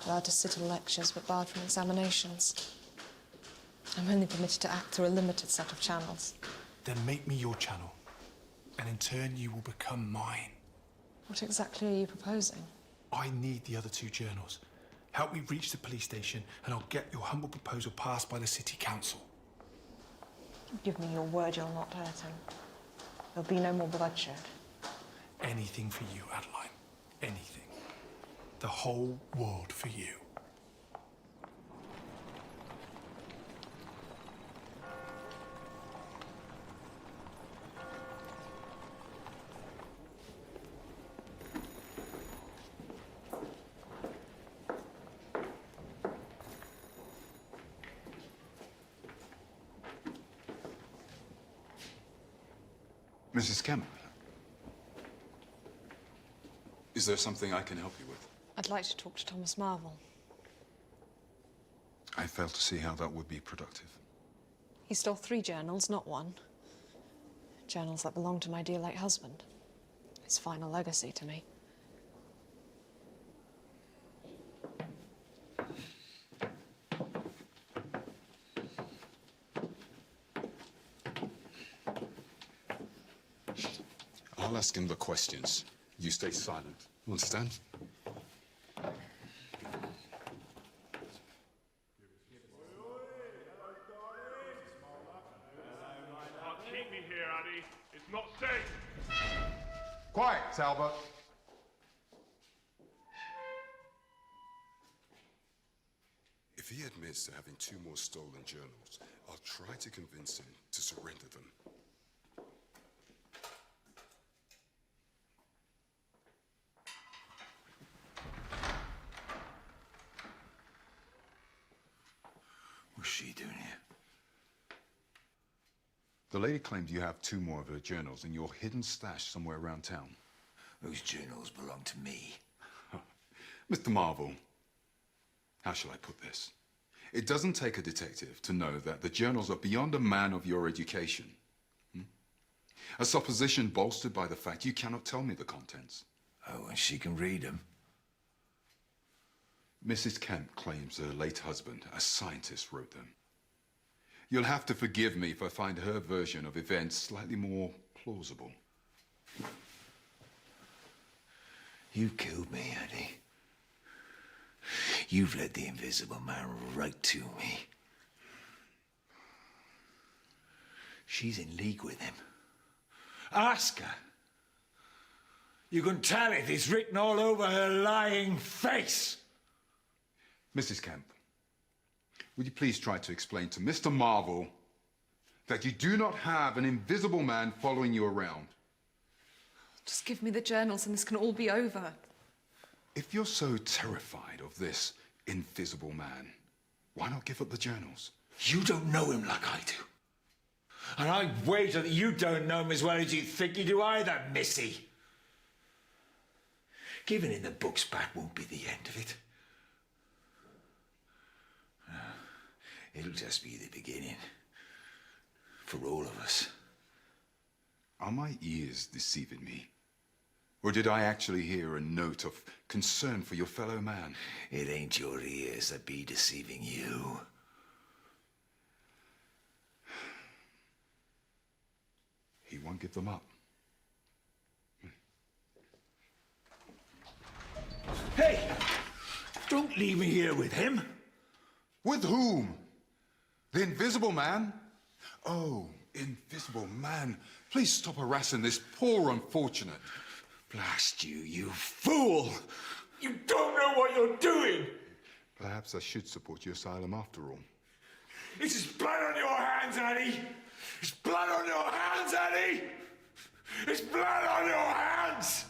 Allowed to sit in lectures, but barred from examinations. I'm only permitted to act through a limited set of channels. Then make me your channel, and in turn you will become mine. What exactly are you proposing? I need the other two journals. Help me reach the police station, and I'll get your humble proposal passed by the City Council. Give me your word you'll not hurt him. There'll be no more bloodshed. Anything for you, Adeline. Anything. The whole world for you. Mrs. Kemp, is there something I can help you with? I'd like to talk to Thomas Marvel. I fail to see how that would be productive. He stole 3 journals, not 1. Journals that belonged to my dear late husband. His final legacy to me. I'll ask him the questions. You stay silent. Understand? Keep me here, Addy. It's not safe. Talbot. If he admits to having 2 more stolen journals, I'll try to convince him to surrender them. What's she doing here? The lady claimed you have 2 more of her journals in your hidden stash somewhere around town. Those journals belong to me. Mr. Marvel, how shall I put this? It doesn't take a detective to know that the journals are beyond a man of your education. A supposition bolstered by the fact you cannot tell me the contents. Oh, and she can read them? Mrs. Kemp claims her late husband, a scientist, wrote them. You'll have to forgive me if I find her version of events slightly more plausible. You killed me, Eddie. You've led the Invisible Man right to me. She's in league with him. Ask her. You can tell it. It's written all over her lying face. Mrs. Kemp, would you please try to explain to Mr. Marvel that you do not have an invisible man following you around? Just give me the journals and this can all be over. If you're so terrified of this invisible man, why not give up the journals? You don't know him like I do. And I wager that you don't know him as well as you think you do either, Missy. Giving him the books back won't be the end of it. It'll just be the beginning. For all of us. Are my ears deceiving me? Or did I actually hear a note of concern for your fellow man? It ain't your ears that be deceiving you. He won't give them up. Hey! Don't leave me here with him. With whom? The Invisible Man? Oh, Invisible Man. Please stop harassing this poor unfortunate. Blast you, you fool! You don't know what you're doing! Perhaps I should support your asylum after all. This is blood on your hands, Annie! It's blood on your hands, Annie! It's blood on your hands!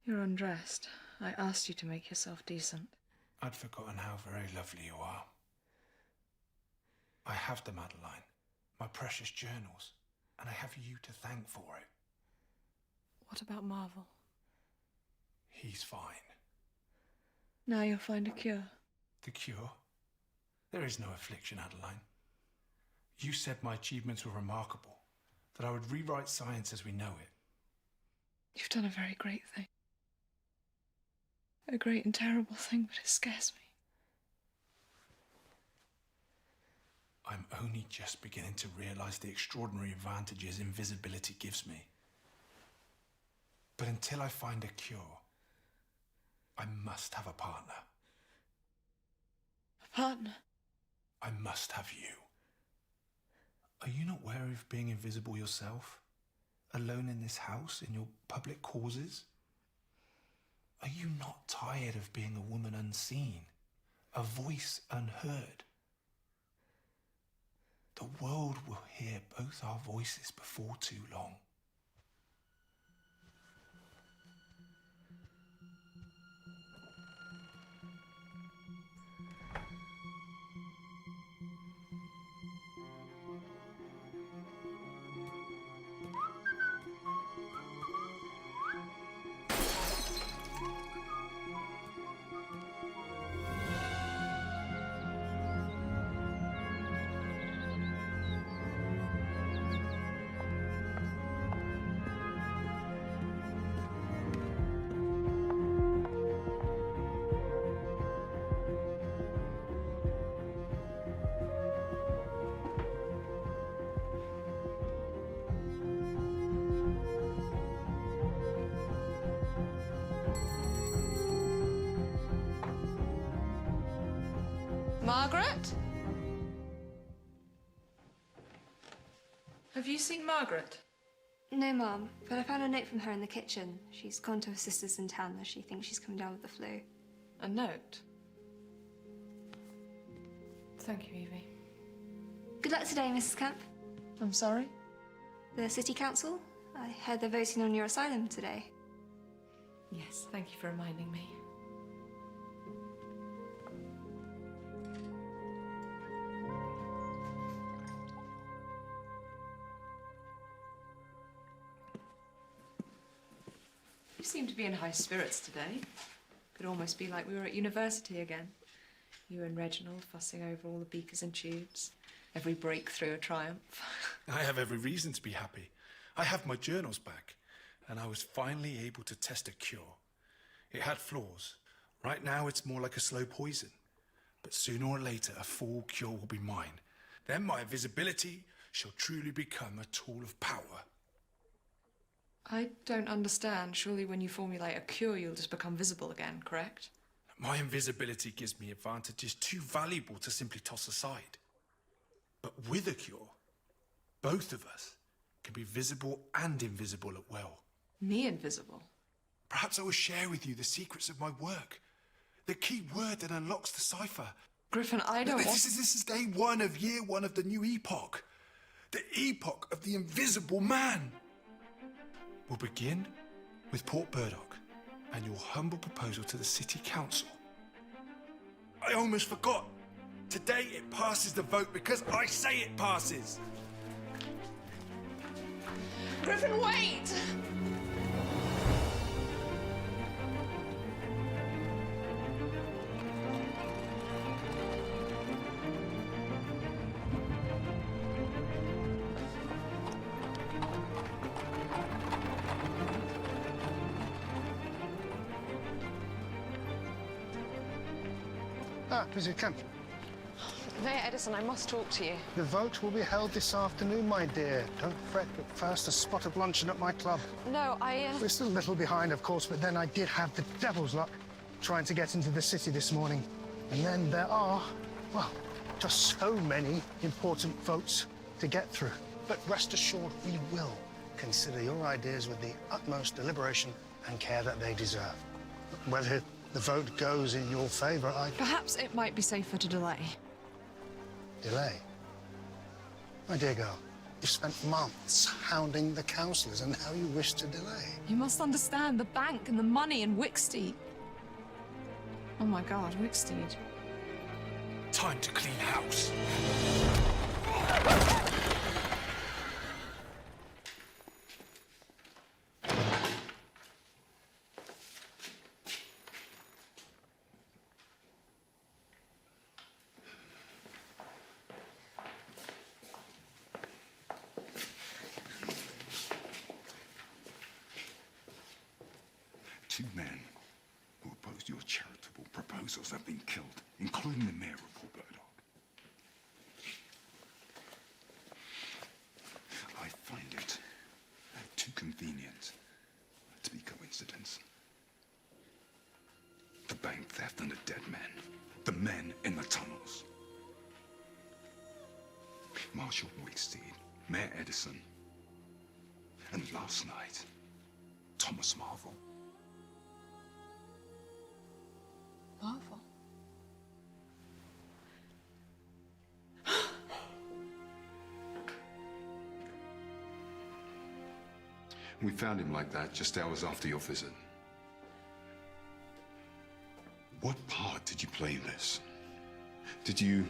You're undressed. I asked you to make yourself decent. I'd forgotten how very lovely you are. I have them, Adeline, my precious journals, and I have you to thank for it. What about Marvel? He's fine. Now you'll find a cure. The cure? There is no affliction, Adeline. You said my achievements were remarkable, that I would rewrite science as we know it. You've done a very great thing. A great and terrible thing, but it scares me. I'm only just beginning to realize the extraordinary advantages invisibility gives me. But until I find a cure, I must have a partner. A partner? I must have you. Are you not wary of being invisible yourself? Alone in this house, in your public causes? Are you not tired of being a woman unseen, a voice unheard? The world will hear both our voices before too long. Margaret? Have you seen Margaret? No, Mum, but I found a note from her in the kitchen. She's gone to her sister's in town as she thinks she's coming down with the flu. A note? Thank you, Evie. Good luck today, Mrs. Kemp. I'm sorry? The City Council? I heard they're voting on your asylum today. Yes, thank you for reminding me. You seem to be in high spirits today. Could almost be like we were at university again. You and Reginald fussing over all the beakers and tubes. Every breakthrough a triumph. I have every reason to be happy. I have my journals back, and I was finally able to test a cure. It had flaws. Right now, it's more like a slow poison. But sooner or later, a full cure will be mine. Then my invisibility shall truly become a tool of power. I don't understand. Surely when you formulate a cure, you'll just become visible again, correct? My invisibility gives me advantages too valuable to simply toss aside. But with a cure, both of us can be visible and invisible at will. Me invisible? Perhaps I will share with you the secrets of my work. The key word that unlocks the cipher. Griffin, I don't want... This is day one of year one of the new epoch. The epoch of the invisible man. We'll begin with Port Burdock and your humble proposal to the City Council. I almost forgot. Today it passes the vote because I say it passes. Griffin, wait! Ah, Mrs. Kemp. Mayor Edison, I must talk to you. The vote will be held this afternoon, my dear. Don't fret, but first a spot of luncheon at my club. No, We're still a little behind, of course, but then I did have the devil's luck trying to get into the city this morning. And then there are, well, just so many important votes to get through. But rest assured, we will consider your ideas with the utmost deliberation and care that they deserve. Whether the vote goes in your favour, Perhaps it might be safer to delay. Delay? My dear girl, you've spent months hounding the councillors, and now you wish to delay. You must understand the bank and the money in Wicksteed. Oh my God, Wicksteed. Time to clean house. Two men who opposed your charitable proposals have been killed, including the mayor of Port Burdock. I find it too convenient to be coincidence. The bank theft and the dead men. The men in the tunnels. Marshal Wicksteed, Mayor Edison, and last night, Thomas Marvel. Marvel. We found him like that just hours after your visit. What part did you play in this? Did you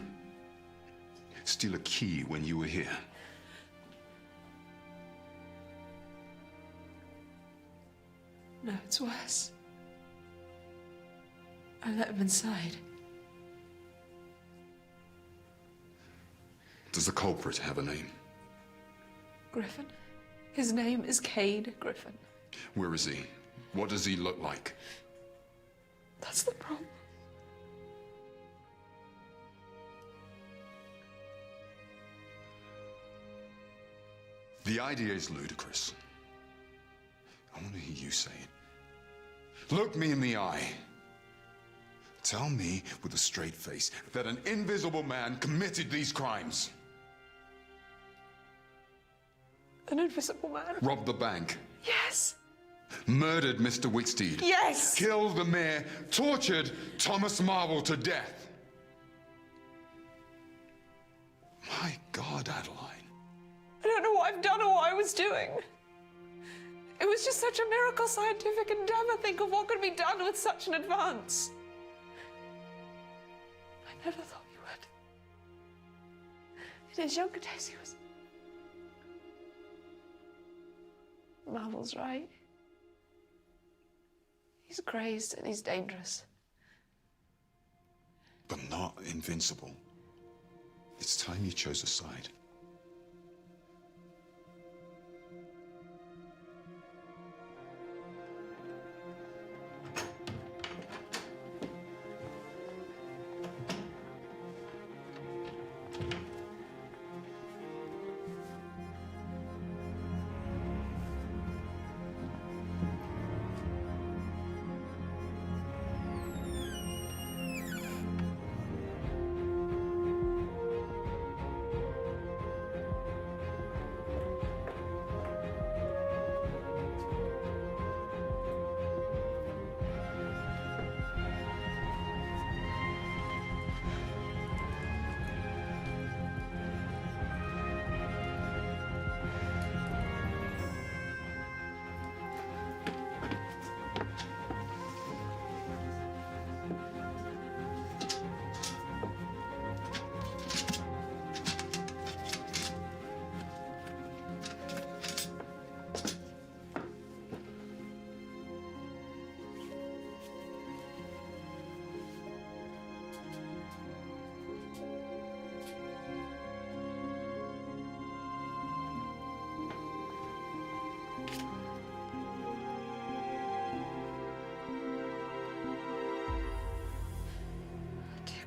steal a key when you were here? No, it's worse. I let him inside. Does the culprit have a name? Griffin. His name is Cade Griffin. Where is he? What does he look like? That's the problem. The idea is ludicrous. I want to hear you say it. Look me in the eye. Tell me with a straight face that an invisible man committed these crimes. An invisible man? Robbed the bank. Yes. Murdered Mr. Whitsteed. Yes. Killed the mayor. Tortured Thomas Marvel to death. My God, Adeline. I don't know what I've done or what I was doing. It was just such a miracle scientific endeavor. Think of what could be done with such an advance. I never thought you would. In his younger days, he was... Marvel's right. He's crazed and he's dangerous. But not invincible. It's time you chose a side.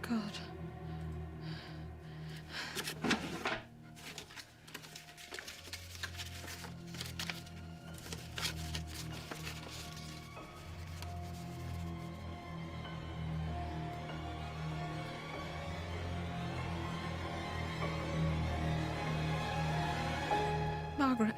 God. Margaret.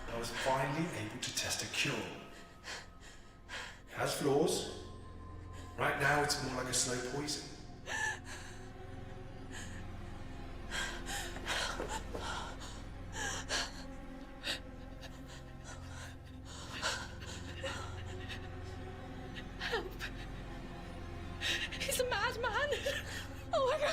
I was finally able to test a cure. It has flaws. Right now, it's more like a slow poison. Help. He's a madman. Oh my God.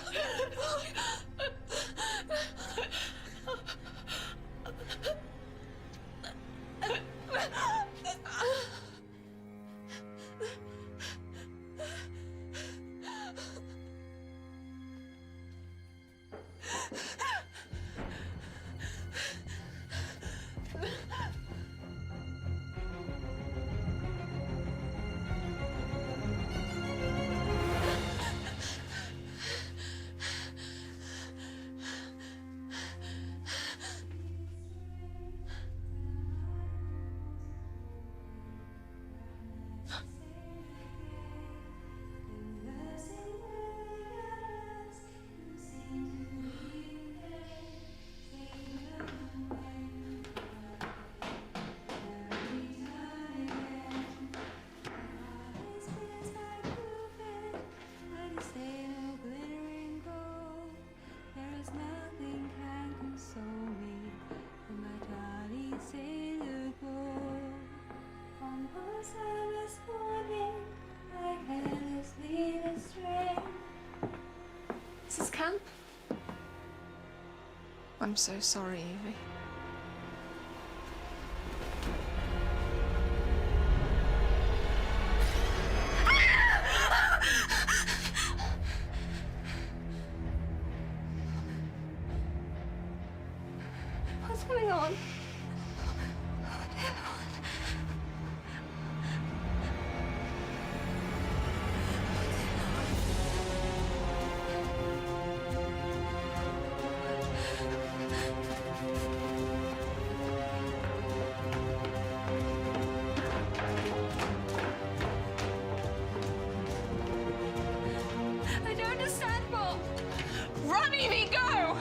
This is Kemp. I'm so sorry, Evie. What's going on? Evie, go!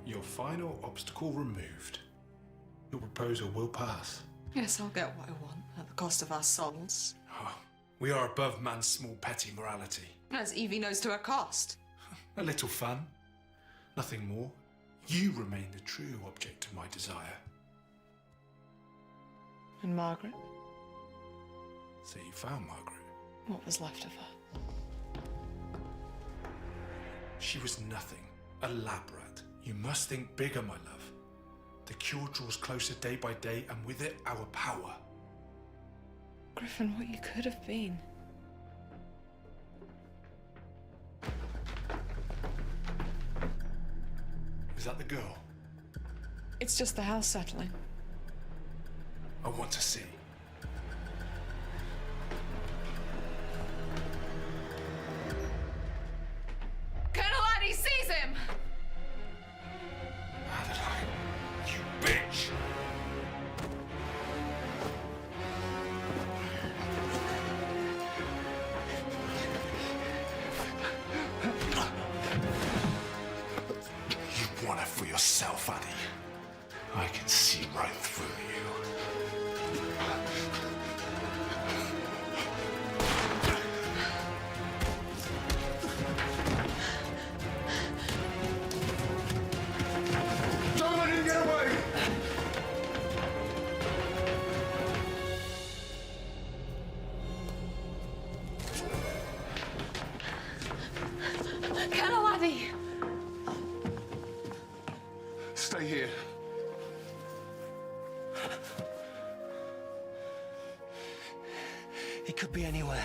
Your final obstacle removed. Your proposal will pass. Yes, I'll get what I want, at the cost of our souls. Oh, we are above man's small petty morality. As Evie knows to her cost. A little fun. Nothing more. You remain the true object of my desire. And Margaret? So you found Margaret? What was left of her? She was nothing. A lab rat. You must think bigger, my love. The cure draws closer day by day, and with it, our power. Griffin, what you could have been. Is that the girl? It's just the house settling. I want to see. Colonel Addy sees him! Adeline, you bitch! You want it for yourself, Addy. I can see right through you. Don't let him get away! Colonel Addy! Stay here. He could be anywhere.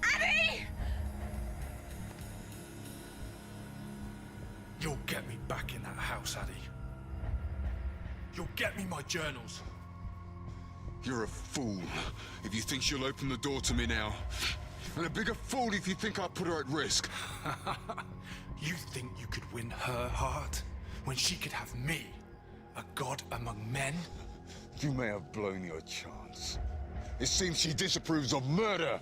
Addy! You'll get me back in that house, Addy. You'll get me my journals. You're a fool if you think she'll open the door to me now. And a bigger fool if you think I'll put her at risk. You think you could win her heart when she could have me, a god among men? You may have blown your chance. It seems she disapproves of murder.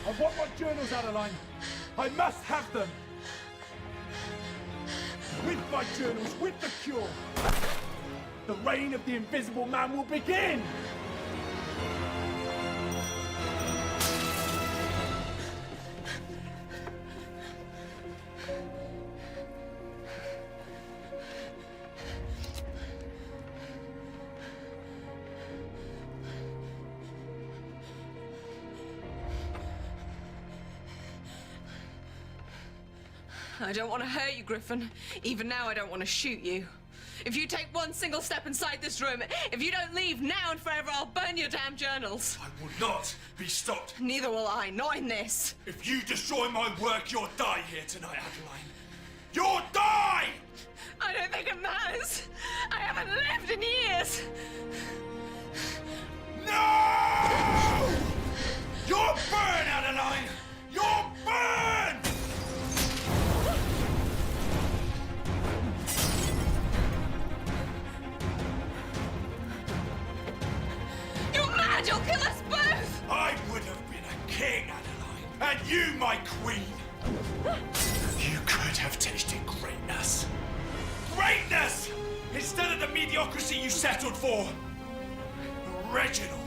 I want my journals, Adeline. I must have them. With my journals, with the cure, the reign of the Invisible Man will begin! I don't want to hurt you, Griffin. Even now, I don't want to shoot you. If you take one single step inside this room, if you don't leave now and forever, I'll burn your damn journals. I will not be stopped. Neither will I, not in this. If you destroy my work, you'll die here tonight, Adeline. You'll die! I don't think it matters. I haven't lived in years. No! You'll burn, Adeline! You'll burn! You're mad! You'll kill us both! I would have been a king, Adeline, and you my queen. You could have tasted greatness. Greatness! Instead of the mediocrity you settled for. Reginald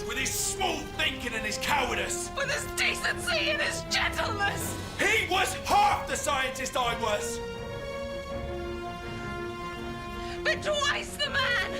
with his small thinking and his cowardice. With his decency and his gentleness. He was half the scientist I was. But twice the man.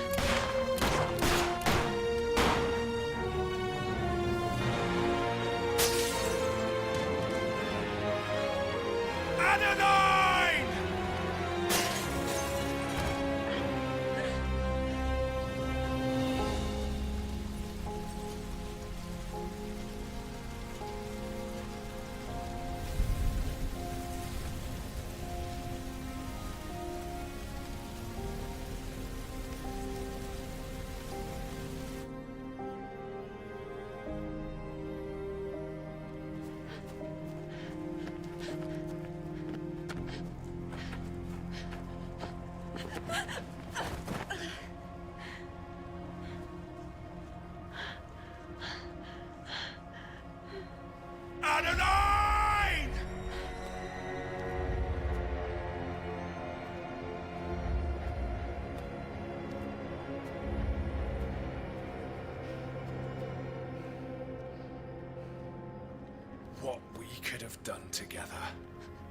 we could have done together.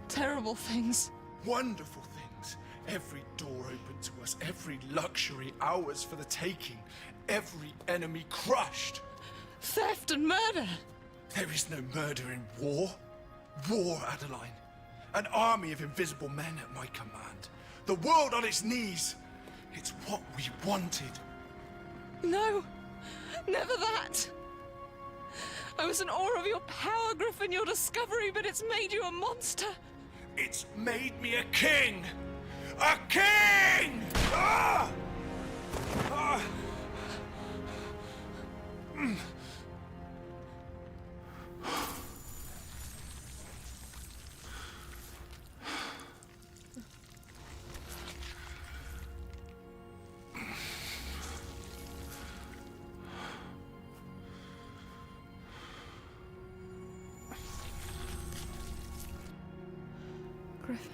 Terrible things. Wonderful things. Every door open to us, every luxury ours for the taking, every enemy crushed. Theft and murder. There is no murder in war. War, Adeline. An army of invisible men at my command. The world on its knees. It's what we wanted. No, never that. I was in awe of your power, Griffin, your discovery, but it's made you a monster. It's made me a king! A king! Ah! Ah! Mm. Griffin.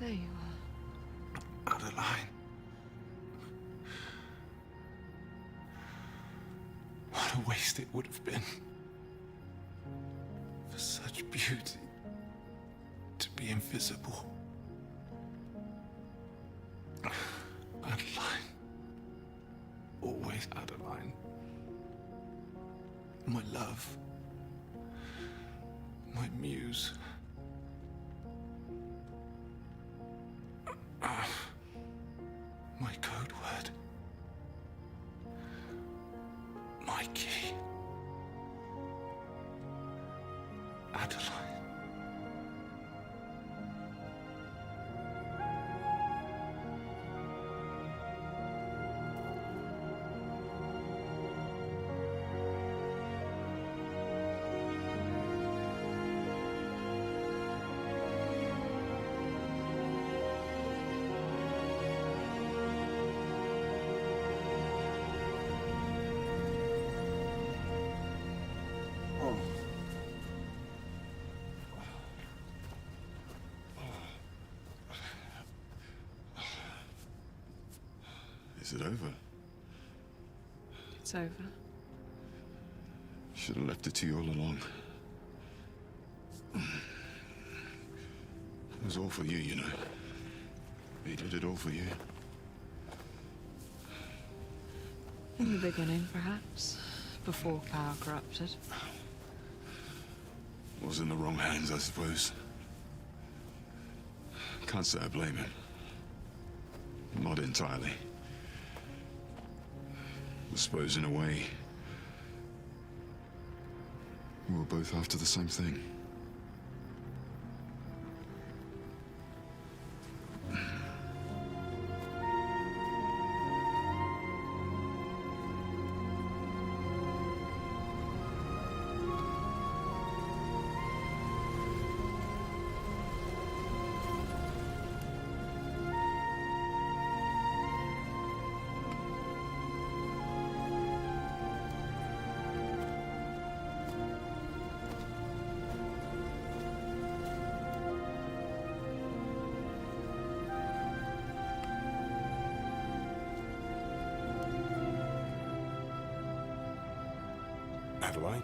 There you are. Adeline. What a waste it would have been. For such beauty to be invisible. Adeline. Always Adeline. My love. My muse. My code word. My key. Adeline. Is it over? It's over. Should have left it to you all along. It was all for you, you know. He did it all for you. In the beginning, perhaps. Before power corrupted. Was in the wrong hands, I suppose. Can't say I blame him. Not entirely. I suppose, in a way, we were both after the same thing. Adeline?